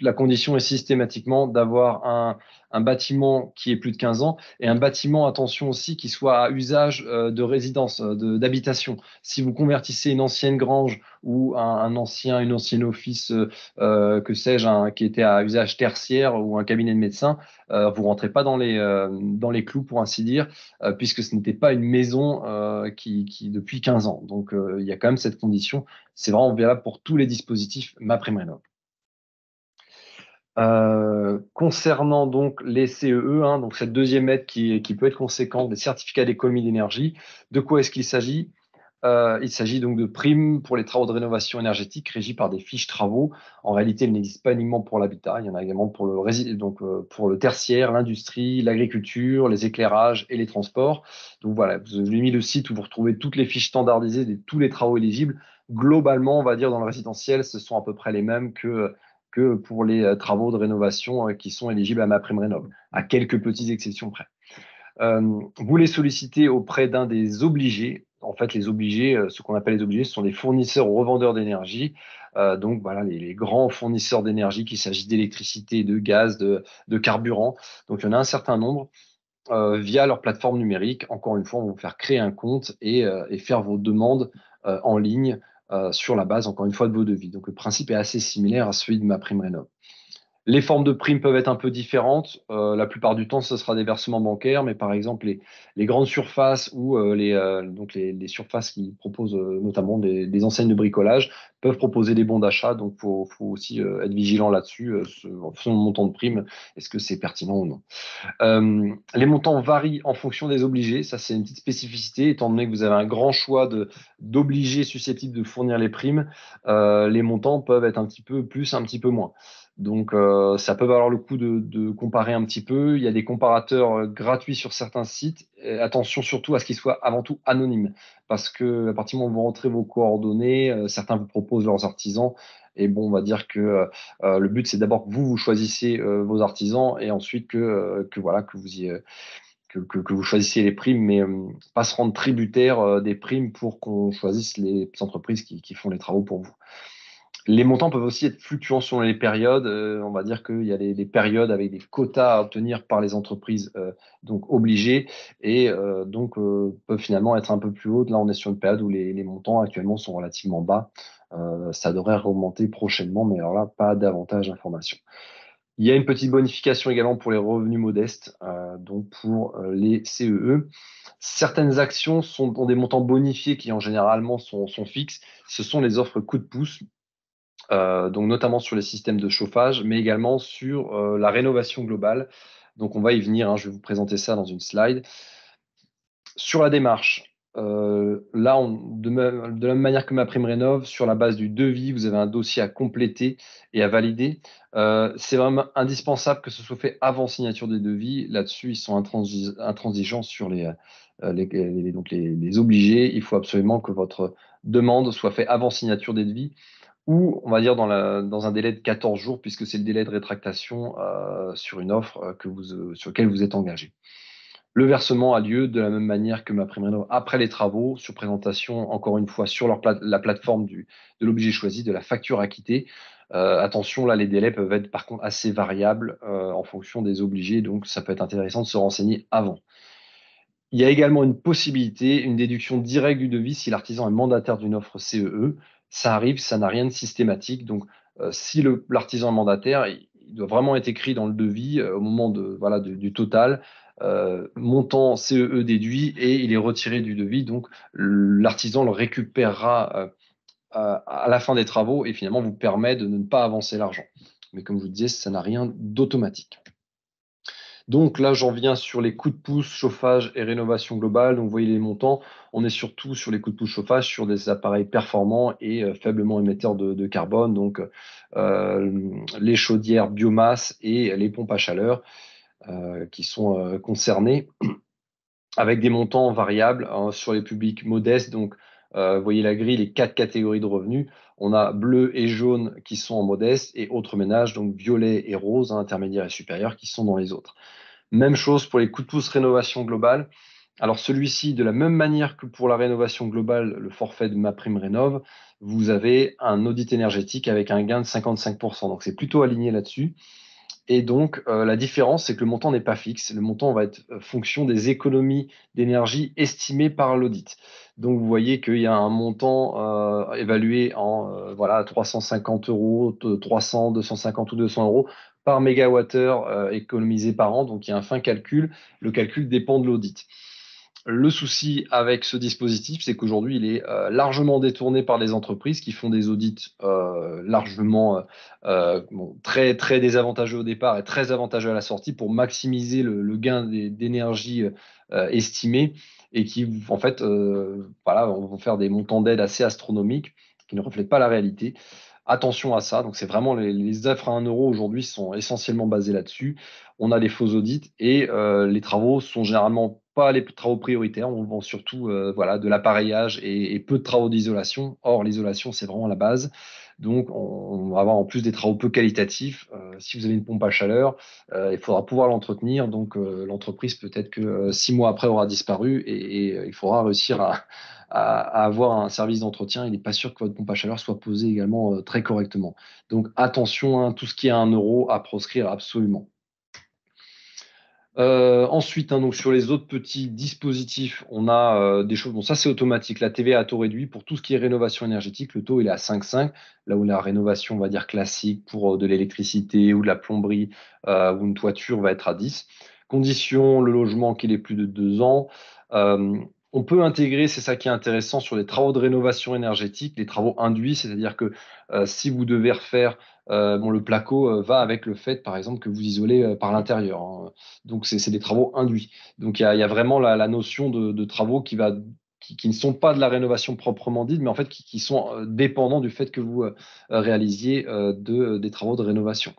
la condition est systématiquement d'avoir un bâtiment qui ait plus de 15 ans et un bâtiment, attention aussi, qui soit à usage de résidence, d'habitation. Si vous convertissez une ancienne grange ou une ancienne office, que sais-je, qui était à usage tertiaire ou un cabinet de médecin, vous rentrez pas dans les clous, pour ainsi dire, puisque ce n'était pas une maison qui depuis 15 ans. Donc, il y a quand même cette condition. C'est vraiment valable pour tous les dispositifs MaPrimeRénov'. Concernant donc les CEE, donc cette deuxième aide qui peut être conséquente, des certificats d'économie d'énergie, de quoi est-ce qu'il s'agit? Il s'agit donc de primes pour les travaux de rénovation énergétique régis par des fiches travaux. En réalité, il n'existe pas uniquement pour l'habitat, il y en a également pour pour le tertiaire, l'industrie, l'agriculture, les éclairages et les transports. Donc voilà, vous avez mis le site où vous retrouvez toutes les fiches standardisées de tous les travaux éligibles. Globalement, on va dire dans le résidentiel, ce sont à peu près les mêmes que pour les travaux de rénovation qui sont éligibles à MaPrimeRénov', à quelques petites exceptions près. Vous les sollicitez auprès d'un des obligés. En fait, les obligés, ce qu'on appelle les obligés, ce sont des fournisseurs ou revendeurs d'énergie. Donc voilà, les grands fournisseurs d'énergie, qu'il s'agisse d'électricité, de gaz, de carburant. Donc il y en a un certain nombre via leur plateforme numérique. Encore une fois, on va vous faire créer un compte et faire vos demandes en ligne sur la base, encore une fois, de vos devis. Donc le principe est assez similaire à celui de MaPrimeRénov'. Les formes de primes peuvent être un peu différentes. La plupart du temps, ce sera des versements bancaires, mais par exemple, les grandes surfaces ou les surfaces qui proposent notamment des enseignes de bricolage peuvent proposer des bons d'achat. Donc, faut aussi être vigilant là-dessus, en fonction du montant de prime, est-ce que c'est pertinent ou non. Les montants varient en fonction des obligés. Ça, c'est une petite spécificité, étant donné que vous avez un grand choix d'obligés susceptibles de fournir les primes. Les montants peuvent être un petit peu plus, un petit peu moins. Donc, ça peut valoir le coup de comparer un petit peu. Il y a des comparateurs gratuits sur certains sites. Et attention surtout à ce qu'ils soient avant tout anonymes, parce que à partir du moment où vous rentrez vos coordonnées, certains vous proposent leurs artisans. Et bon, on va dire que le but, c'est d'abord que vous choisissiez vos artisans et ensuite que vous choisissiez les primes, mais pas se rendre tributaire des primes pour qu'on choisisse les entreprises qui font les travaux pour vous. Les montants peuvent aussi être fluctuants selon les périodes. On va dire qu'il y a des périodes avec des quotas à obtenir par les entreprises donc obligées et peuvent finalement être un peu plus hautes. Là, on est sur une période où les montants actuellement sont relativement bas. Ça devrait remonter prochainement, mais alors là, pas davantage d'informations. Il y a une petite bonification également pour les revenus modestes, donc pour les CEE. Certaines actions ont des montants bonifiés qui en généralement sont fixes. Ce sont les offres coup de pouce, donc notamment sur les systèmes de chauffage, mais également sur la rénovation globale. Donc on va y venir, hein, je vais vous présenter ça dans une slide. Sur la démarche, là, de la même manière que ma prime rénov, sur la base du devis, vous avez un dossier à compléter et à valider. C'est vraiment indispensable que ce soit fait avant signature des devis. Là-dessus, ils sont intransigeants sur donc les obligés. Il faut absolument que votre demande soit faite avant signature des devis ou, on va dire, dans un délai de 14 jours, puisque c'est le délai de rétractation sur une offre sur laquelle vous êtes engagé. Le versement a lieu de la même manière que ma prime rénov après les travaux, sur présentation, encore une fois, sur la plateforme de l'objet choisi, de la facture acquittée. Attention, là, les délais peuvent être par contre assez variables en fonction des obligés, donc ça peut être intéressant de se renseigner avant. Il y a également une possibilité, une déduction directe du devis si l'artisan est mandataire d'une offre CEE. Ça arrive, ça n'a rien de systématique. Donc, si l'artisan est mandataire, il doit vraiment être écrit dans le devis au moment du total, montant CEE déduit et il est retiré du devis. Donc, l'artisan le récupérera à la fin des travaux et finalement vous permet de ne pas avancer l'argent. Mais comme je vous disais, ça n'a rien d'automatique. Donc là, j'en viens sur les coups de pouce, chauffage et rénovation globale. Donc vous voyez les montants. On est surtout sur les coups de pouce chauffage sur des appareils performants et faiblement émetteurs de carbone. Donc les chaudières biomasse et les pompes à chaleur qui sont concernées avec des montants variables hein, sur les publics modestes. Donc vous voyez la grille, les 4 catégories de revenus. On a bleu et jaune qui sont en modeste et autres ménages, donc violet et rose, hein, intermédiaires et supérieurs, qui sont dans les autres. Même chose pour les coups de pouce rénovation globale. Alors celui-ci, de la même manière que pour la rénovation globale, le forfait de MaPrimeRénov', vous avez un audit énergétique avec un gain de 55%. Donc c'est plutôt aligné là-dessus. Et donc la différence, c'est que le montant n'est pas fixe. Le montant va être fonction des économies d'énergie estimées par l'audit. Donc vous voyez qu'il y a un montant évalué en 350 euros, 300, 250 ou 200 euros par mégawattheure économisé par an. Donc il y a un fin calcul. Le calcul dépend de l'audit. Le souci avec ce dispositif, c'est qu'aujourd'hui, il est largement détourné par les entreprises qui font des audits largement très, très désavantageux au départ et très avantageux à la sortie pour maximiser le gain d'énergie estimé et qui, en fait, vont faire des montants d'aide assez astronomiques qui ne reflètent pas la réalité. Attention à ça. Donc, c'est vraiment les offres à 1 euro aujourd'hui sont essentiellement basées là-dessus. On a des faux audits et les travaux sont généralement pas les travaux prioritaires. On vend surtout de l'appareillage et peu de travaux d'isolation. Or, l'isolation, c'est vraiment la base. Donc, on va avoir en plus des travaux peu qualitatifs. Si vous avez une pompe à chaleur, il faudra pouvoir l'entretenir. Donc, l'entreprise, peut-être que 6 mois après, aura disparu et il faudra réussir à avoir un service d'entretien. Il n'est pas sûr que votre pompe à chaleur soit posée également très correctement. Donc, attention, hein, tout ce qui est à 1 euro à proscrire absolument. Ensuite, hein, donc sur les autres petits dispositifs, on a des choses. Bon, ça c'est automatique. La TVA à taux réduit pour tout ce qui est rénovation énergétique. Le taux il est à 5,5. Là où la rénovation, on va dire classique pour de l'électricité ou de la plomberie ou une toiture va être à 10. Condition, le logement qu'il ait plus de 2 ans. Euh, on peut intégrer, c'est ça qui est intéressant, sur les travaux de rénovation énergétique, les travaux induits, c'est-à-dire que si vous devez refaire le placo va avec le fait, par exemple, que vous isolez par l'intérieur, hein. Donc, c'est des travaux induits. Donc, il y a vraiment la notion de travaux qui ne sont pas de la rénovation proprement dite, mais en fait qui sont dépendants du fait que vous réalisiez des travaux de rénovation.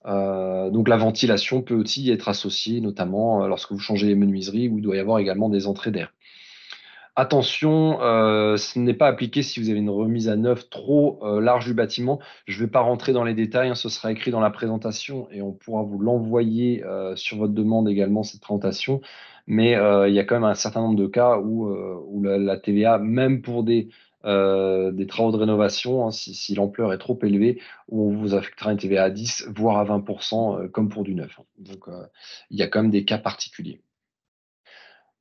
Donc, la ventilation peut aussi être associée, notamment lorsque vous changez les menuiseries, où il doit y avoir également des entrées d'air. Attention, ce n'est pas appliqué si vous avez une remise à neuf trop large du bâtiment. Je ne vais pas rentrer dans les détails, hein, ce sera écrit dans la présentation et on pourra vous l'envoyer sur votre demande également, cette présentation. Mais il y a quand même un certain nombre de cas où la TVA, même pour des travaux de rénovation, hein, si l'ampleur est trop élevée, où on vous affectera une TVA à 10, voire à 20%, comme pour du neuf. Donc, il y a quand même des cas particuliers.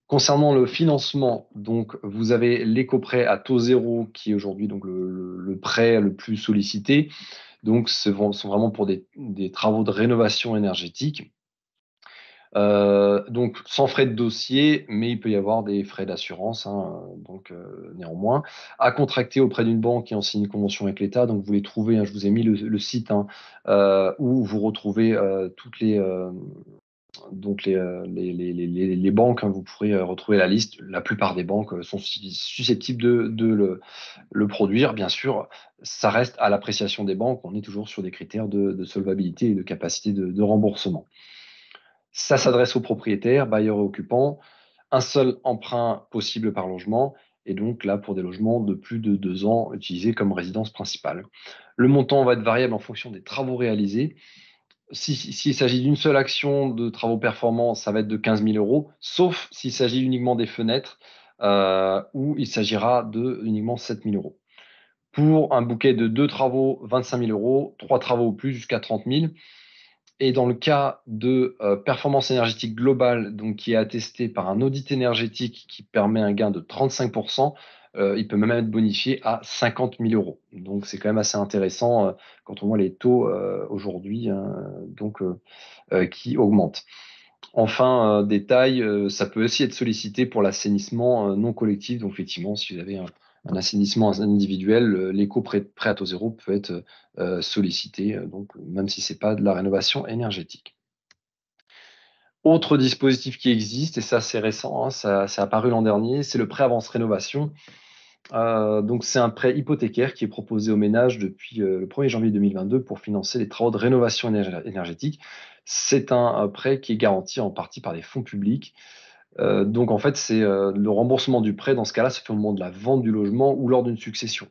Concernant le financement, donc vous avez l'éco-prêt à taux zéro qui est aujourd'hui donc le prêt le plus sollicité. Donc, sont vraiment pour des travaux de rénovation énergétique. Donc sans frais de dossier, mais il peut y avoir des frais d'assurance, hein, donc néanmoins. À contracter auprès d'une banque qui en signe une convention avec l'État. Donc vous les trouvez, hein, je vous ai mis le site, hein, où vous retrouvez toutes donc les banques, hein, vous pourrez retrouver la liste. La plupart des banques sont susceptibles de le produire. Bien sûr, ça reste à l'appréciation des banques. On est toujours sur des critères de solvabilité et de capacité de remboursement. Ça s'adresse aux propriétaires, bailleurs et occupants. Un seul emprunt possible par logement, et donc là pour des logements de plus de 2 ans utilisés comme résidence principale. Le montant va être variable en fonction des travaux réalisés. S'il s'agit d'une seule action de travaux performants, ça va être de 15 000 euros, sauf s'il s'agit uniquement des fenêtres, où il s'agira de uniquement 7 000 euros. Pour un bouquet de 2 travaux, 25 000 euros, 3 travaux ou plus jusqu'à 30 000. Et dans le cas de performance énergétique globale, donc qui est attesté par un audit énergétique qui permet un gain de 35%, il peut même être bonifié à 50 000 euros. Donc c'est quand même assez intéressant quand on voit les taux aujourd'hui, hein, qui augmentent. Enfin, détail, ça peut aussi être sollicité pour l'assainissement non collectif. Donc effectivement, si vous avez un assainissement individuel, l'éco-prêt à taux zéro peut être sollicité, donc même si c'est pas de la rénovation énergétique. Autre dispositif qui existe, et ça c'est récent, hein, ça c'est apparu l'an dernier, c'est le prêt avance rénovation. Donc c'est un prêt hypothécaire qui est proposé aux ménages depuis le 1er janvier 2022 pour financer les travaux de rénovation énergétique. C'est un prêt qui est garanti en partie par des fonds publics. Donc en fait, c'est le remboursement du prêt dans ce cas-là se fait au moment de la vente du logement ou lors d'une succession.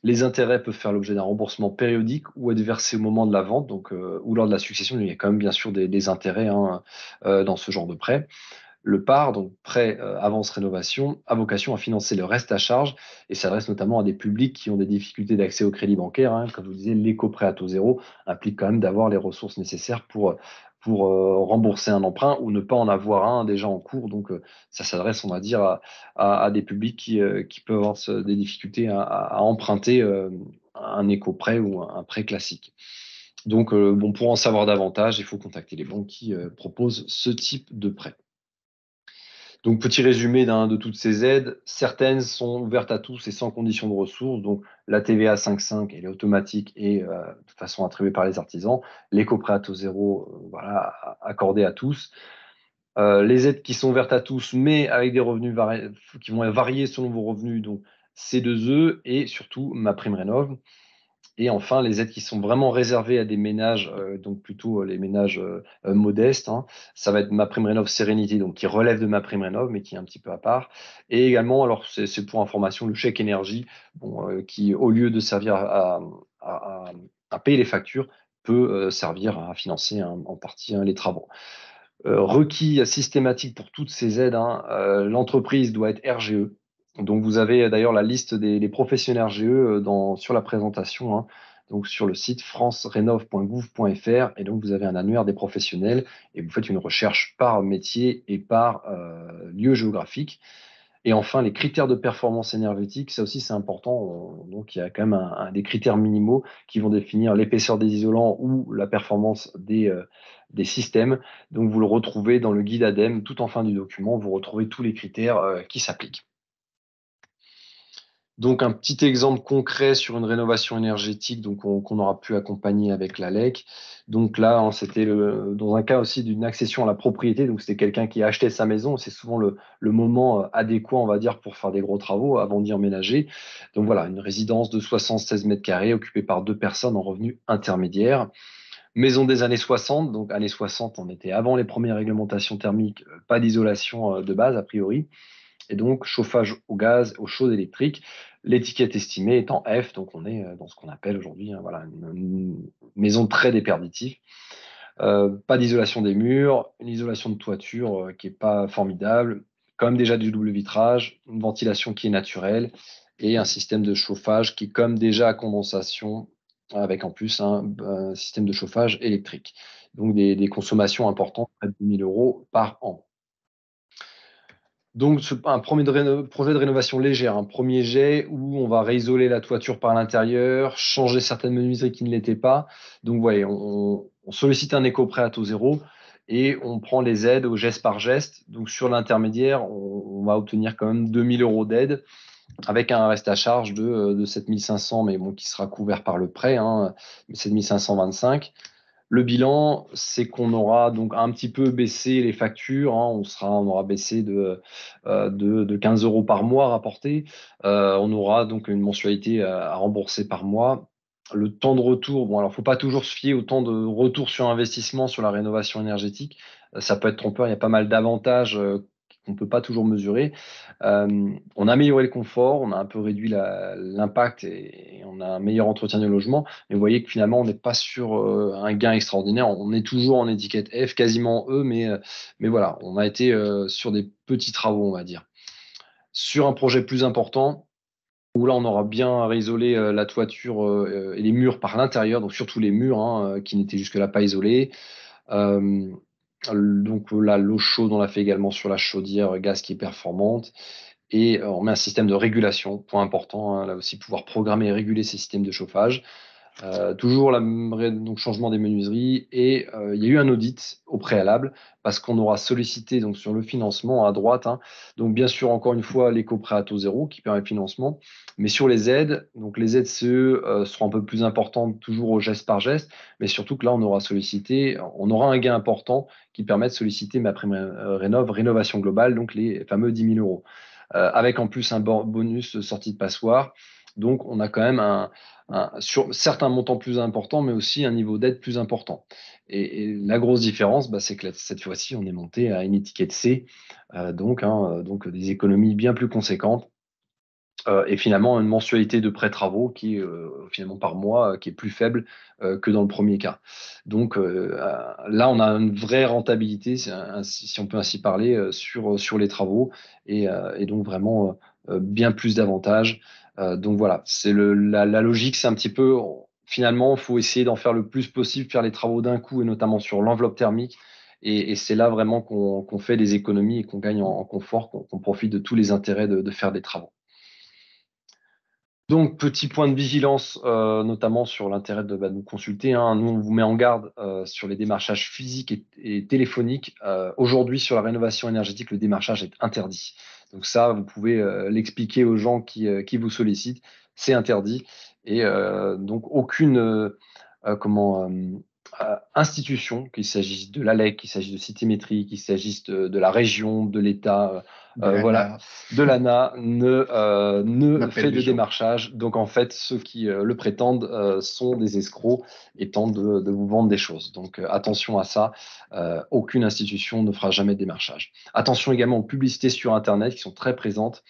Les intérêts peuvent faire l'objet d'un remboursement périodique ou être versés au moment de la vente, donc ou lors de la succession. Il y a quand même bien sûr des intérêts, hein, dans ce genre de prêt. Le PAR, donc prêt avance rénovation, a vocation à financer le reste à charge et s'adresse notamment à des publics qui ont des difficultés d'accès au crédit bancaire, hein. Comme je vous disais, l'éco-prêt à taux zéro implique quand même d'avoir les ressources nécessaires pour rembourser un emprunt ou ne pas en avoir un déjà en cours. Donc ça s'adresse, on va dire, à des publics qui peuvent avoir des difficultés à emprunter un éco-prêt ou un prêt classique. Donc, bon, pour en savoir davantage, il faut contacter les banques qui proposent ce type de prêt. Donc, petit résumé de toutes ces aides. Certaines sont ouvertes à tous et sans condition de ressources. Donc, la TVA 5,5, elle est automatique et de toute façon attribuée par les artisans. L'éco-prêt à taux zéro, voilà, accordé à tous. Les aides qui sont ouvertes à tous, mais avec des revenus qui vont varier selon vos revenus. Donc, C2E et surtout MaPrimeRénov'. Et enfin, les aides qui sont vraiment réservées à des ménages, donc plutôt les ménages modestes, hein. Ça va être MaPrimeRénov' Sérénité, donc qui relève de MaPrimeRénov', mais qui est un petit peu à part. Et également, alors c'est pour information, le chèque énergie, bon, qui au lieu de servir à payer les factures, peut servir à financer, hein, en partie, hein, les travaux. Requis systématique pour toutes ces aides, hein, l'entreprise doit être RGE. Donc vous avez d'ailleurs la liste des professionnels RGE sur la présentation, hein, donc sur le site francerenov.gouv.fr, et donc vous avez un annuaire des professionnels et vous faites une recherche par métier et par lieu géographique. Et enfin, les critères de performance énergétique, ça aussi c'est important. Donc il y a quand même des critères minimaux qui vont définir l'épaisseur des isolants ou la performance des systèmes. Donc vous le retrouvez dans le guide ADEME, tout en fin du document, vous retrouvez tous les critères qui s'appliquent. Donc un petit exemple concret sur une rénovation énergétique, donc qu'on aura pu accompagner avec l'ALEC. Donc là, hein, c'était dans un cas aussi d'une accession à la propriété. Donc c'était quelqu'un qui achetait sa maison. C'est souvent le moment adéquat, on va dire, pour faire des gros travaux avant d'y emménager. Donc voilà, une résidence de 76 mètres carrés occupée par 2 personnes en revenu intermédiaire. Maison des années 60. Donc années 60, on était avant les premières réglementations thermiques, pas d'isolation de base a priori. Et donc chauffage au gaz, eau chaude électrique. L'étiquette estimée étant F, donc on est dans ce qu'on appelle aujourd'hui, hein, voilà, une maison très déperditive. Pas d'isolation des murs, une isolation de toiture qui n'est pas formidable, quand même déjà du double vitrage, une ventilation qui est naturelle et un système de chauffage qui est comme déjà à condensation, avec en plus un système de chauffage électrique. Donc des consommations importantes, près de 10 000 euros par an. Donc, un projet de rénovation légère, un premier jet où on va réisoler la toiture par l'intérieur, changer certaines menuiseries qui ne l'étaient pas. Donc, voyez, on sollicite un éco-prêt à taux zéro et on prend les aides au geste par geste. Donc, sur l'intermédiaire, on va obtenir quand même 2 000 € d'aide avec un reste à charge de 7 500, mais bon, qui sera couvert par le prêt, hein, 7 525. Le bilan, c'est qu'on aura donc un petit peu baissé les factures, hein, on aura baissé de 15 € par mois rapporté. On aura donc une mensualité à rembourser par mois. Le temps de retour, bon, alors faut pas toujours se fier au temps de retour sur investissement sur la rénovation énergétique. Ça peut être trompeur, il y a pas mal d'avantages qu'on peut pas toujours mesurer. On a amélioré le confort, on a un peu réduit l'impact et on a un meilleur entretien du logement. Mais vous voyez que finalement, on n'est pas sur un gain extraordinaire. On est toujours en étiquette F, quasiment E, mais voilà, on a été sur des petits travaux, on va dire. Sur un projet plus important, où là, on aura bien réisolé la toiture et les murs par l'intérieur, donc surtout les murs hein, qui n'étaient jusque-là pas isolés. Euh, donc là, l'eau chaude, on l'a fait également sur la chaudière gaz qui est performante. Et on met un système de régulation, point important, hein, là aussi pouvoir programmer et réguler ces systèmes de chauffage. Toujours donc changement des menuiseries et il y a eu un audit au préalable parce qu'on aura sollicité donc sur le financement à droite. Hein, donc bien sûr encore une fois l'éco-prêt à taux zéro qui permet le financement, mais sur les aides, donc les aides CE seront un peu plus importantes toujours au geste par geste, mais surtout que là on aura un gain important qui permet de solliciter ma prime rénovation globale, donc les fameux 10 000 €. Avec en plus un bonus sortie de passoire. Donc on a quand même sur certains montants plus importants, mais aussi un niveau d'aide plus important. Et la grosse différence, c'est que cette fois-ci, on est monté à une étiquette C, donc des économies bien plus conséquentes. Et finalement, une mensualité de prêt travaux qui est finalement par mois, qui est plus faible que dans le premier cas. Donc là, on a une vraie rentabilité, si on peut ainsi parler, sur les travaux et donc vraiment bien plus d'avantages. Donc voilà, c'est la logique, c'est un petit peu, finalement, il faut essayer d'en faire le plus possible, faire les travaux d'un coup et notamment sur l'enveloppe thermique. Et c'est là vraiment qu'on fait des économies et qu'on gagne en confort, qu'on profite de tous les intérêts de faire des travaux. Donc, petit point de vigilance, notamment sur l'intérêt de nous consulter. Hein. Nous, on vous met en garde sur les démarchages physiques et téléphoniques. Aujourd'hui, sur la rénovation énergétique, le démarchage est interdit. Donc ça, vous pouvez l'expliquer aux gens qui vous sollicitent. C'est interdit. Et donc, aucune institution, qu'il s'agisse de l'ALEC, qu'il s'agisse de Citémétrie, qu'il s'agisse de la région, de l'État, De voilà, l'ANA. de l'ANA, ne On appelle fait les de gens. démarchage. Donc en fait, ceux qui le prétendent sont des escrocs et tentent de vous vendre des choses. Donc attention à ça. Aucune institution ne fera jamais de démarchage. Attention également aux publicités sur Internet qui sont très présentes.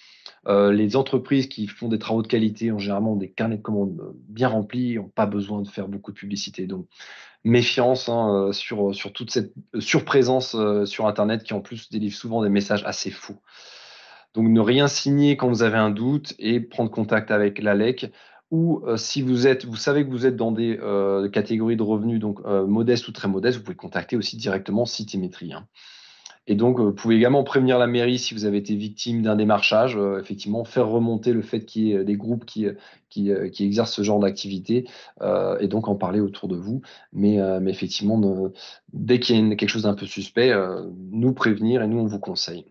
Les entreprises qui font des travaux de qualité ont généralement des carnets de commandes bien remplis, n'ont pas besoin de faire beaucoup de publicité. Donc méfiance hein, sur toute cette surprésence sur Internet qui en plus délivre souvent des messages assez fous. Donc ne rien signer quand vous avez un doute et prendre contact avec l'ALEC ou si vous savez que vous êtes dans des catégories de revenus donc modestes ou très modestes, vous pouvez contacter aussi directement Citémétrie. Hein. Et donc, vous pouvez également prévenir la mairie si vous avez été victime d'un démarchage, effectivement, faire remonter le fait qu'il y ait des groupes qui exercent ce genre d'activité et donc en parler autour de vous. Mais effectivement, dès qu'il y a quelque chose d'un peu suspect, nous prévenir et nous, on vous conseille.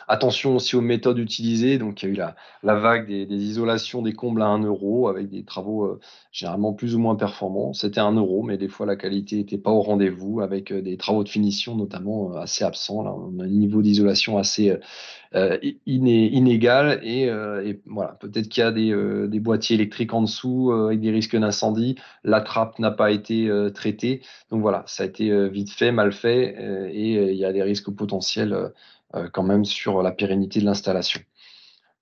Attention aussi aux méthodes utilisées. Donc, il y a eu la vague des isolations des combles à 1 € avec des travaux généralement plus ou moins performants. C'était 1 €, mais des fois la qualité n'était pas au rendez-vous avec des travaux de finition notamment assez absents. Là, on a un niveau d'isolation assez inégal et voilà, peut-être qu'il y a des boîtiers électriques en dessous avec des risques d'incendie. La trappe n'a pas été traitée. Donc voilà, ça a été vite fait, mal fait et il y a des risques potentiels quand même sur la pérennité de l'installation.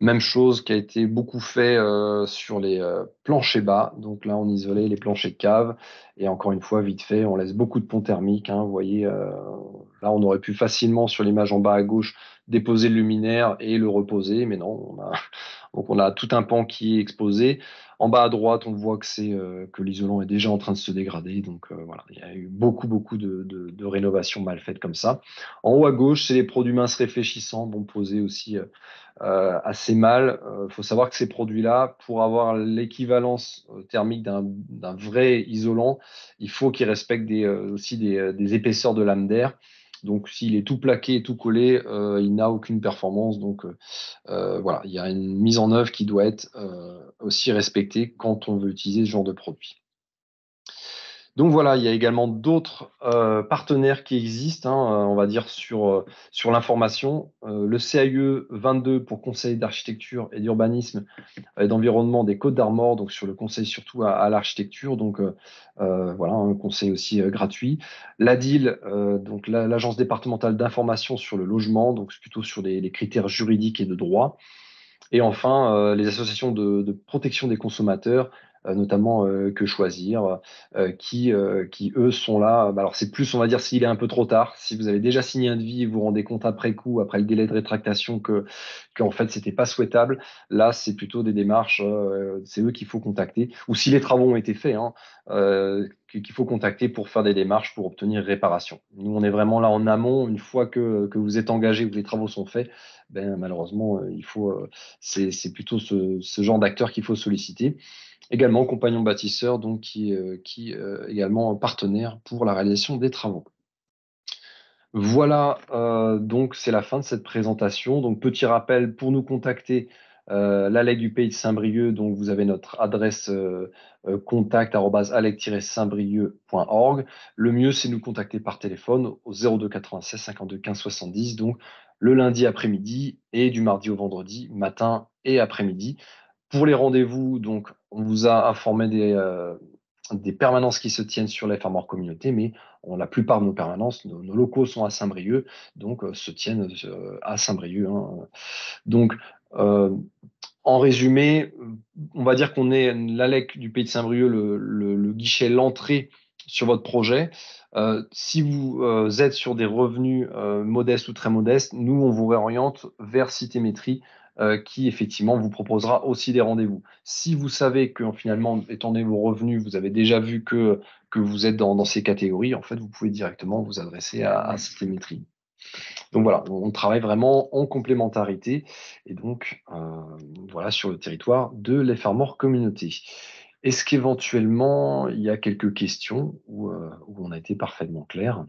Même chose qui a été beaucoup fait sur les planchers bas. Donc là, on isolait les planchers de cave. Et encore une fois, vite fait, on laisse beaucoup de ponts thermiques. Hein, vous voyez, là, on aurait pu facilement, sur l'image en bas à gauche, déposer le luminaire et le reposer, mais non, donc on a tout un pan qui est exposé. En bas à droite, on voit que l'isolant est déjà en train de se dégrader. Donc voilà, il y a eu beaucoup de rénovations mal faites comme ça. En haut à gauche, c'est les produits minces réfléchissants, bon, posés aussi assez mal. Il faut savoir que ces produits-là, pour avoir l'équivalence thermique d'un vrai isolant, il faut qu'ils respectent aussi des épaisseurs de lame d'air. Donc, s'il est tout plaqué et tout collé, il n'a aucune performance. Donc, voilà, il y a une mise en œuvre qui doit être aussi respectée quand on veut utiliser ce genre de produit. Donc voilà, il y a également d'autres partenaires qui existent, hein, on va dire sur l'information. Le CAIE 22 pour conseil d'architecture et d'urbanisme et d'environnement des Côtes d'Armor, donc sur le conseil surtout à l'architecture, donc voilà, un conseil aussi gratuit. L'ADIL, donc l'Agence départementale d'information sur le logement, donc plutôt sur les critères juridiques et de droit. Et enfin, les associations de protection des consommateurs, notamment Que Choisir, qui, eux, sont là. Alors, c'est plus, on va dire, s'il est un peu trop tard. Si vous avez déjà signé un devis et vous vous rendez compte après coup, après le délai de rétractation, qu'en fait, c'était pas souhaitable, là, c'est plutôt des démarches, c'est eux qu'il faut contacter. Ou si les travaux ont été faits, hein, qu'il faut contacter pour faire des démarches pour obtenir réparation. Nous, on est vraiment là en amont. Une fois que vous êtes engagé, que les travaux sont faits, ben, malheureusement, c'est plutôt ce genre d'acteur qu'il faut solliciter. Également, compagnon bâtisseur, donc qui également partenaire pour la réalisation des travaux. Voilà, donc c'est la fin de cette présentation. Donc petit rappel, pour nous contacter, l'ALEC du Pays de Saint-Brieuc, donc vous avez notre adresse contact@alec-saintbrieuc.org. Le mieux, c'est nous contacter par téléphone au 02 96 52 15 70, donc le lundi après-midi et du mardi au vendredi, matin et après-midi. Pour les rendez-vous, donc on vous a informé des permanences qui se tiennent sur les Farmors Communauté, mais la plupart de nos permanences, nos locaux sont à Saint-Brieuc, donc se tiennent à Saint-Brieuc, hein. Donc, en résumé, on va dire qu'on est l'ALEC du Pays de Saint-Brieuc, le guichet, l'entrée sur votre projet. Si vous êtes sur des revenus modestes ou très modestes, nous, on vous réoriente vers Citémétrie, qui effectivement vous proposera aussi des rendez-vous. Si vous savez que finalement, étant donné vos revenus, vous avez déjà vu que vous êtes dans ces catégories, en fait, vous pouvez directement vous adresser à Citémétrie. Donc voilà, on travaille vraiment en complémentarité et donc voilà sur le territoire de Les Farmors Communauté. Est-ce qu'éventuellement il y a quelques questions où on a été parfaitement clair?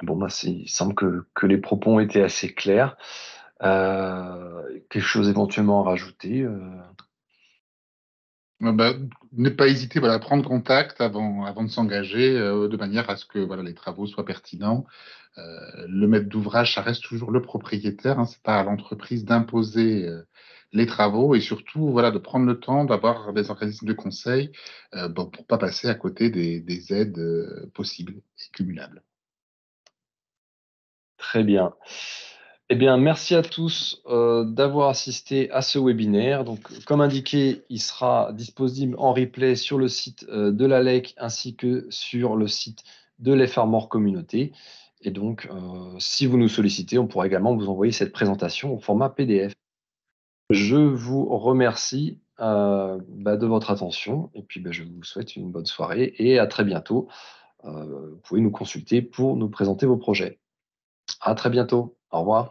Bon, bah, il semble que les propos ont été assez clairs. Quelque chose éventuellement à rajouter? Bah, ne pas hésiter, voilà, à prendre contact avant de s'engager, de manière à ce que voilà, les travaux soient pertinents. Le maître d'ouvrage, ça reste toujours le propriétaire, hein, c'est pas à l'entreprise d'imposer les travaux et surtout voilà, de prendre le temps d'avoir des organismes de conseil bon, pour pas passer à côté des aides possibles et cumulables. Très bien. Eh bien, merci à tous d'avoir assisté à ce webinaire. Donc, comme indiqué, il sera disponible en replay sur le site de l'ALEC ainsi que sur le site de Les Farmors Communauté. Et donc, si vous nous sollicitez, on pourra également vous envoyer cette présentation au format PDF. Je vous remercie de votre attention et puis je vous souhaite une bonne soirée et à très bientôt. Vous pouvez nous consulter pour nous présenter vos projets. À très bientôt. Au revoir.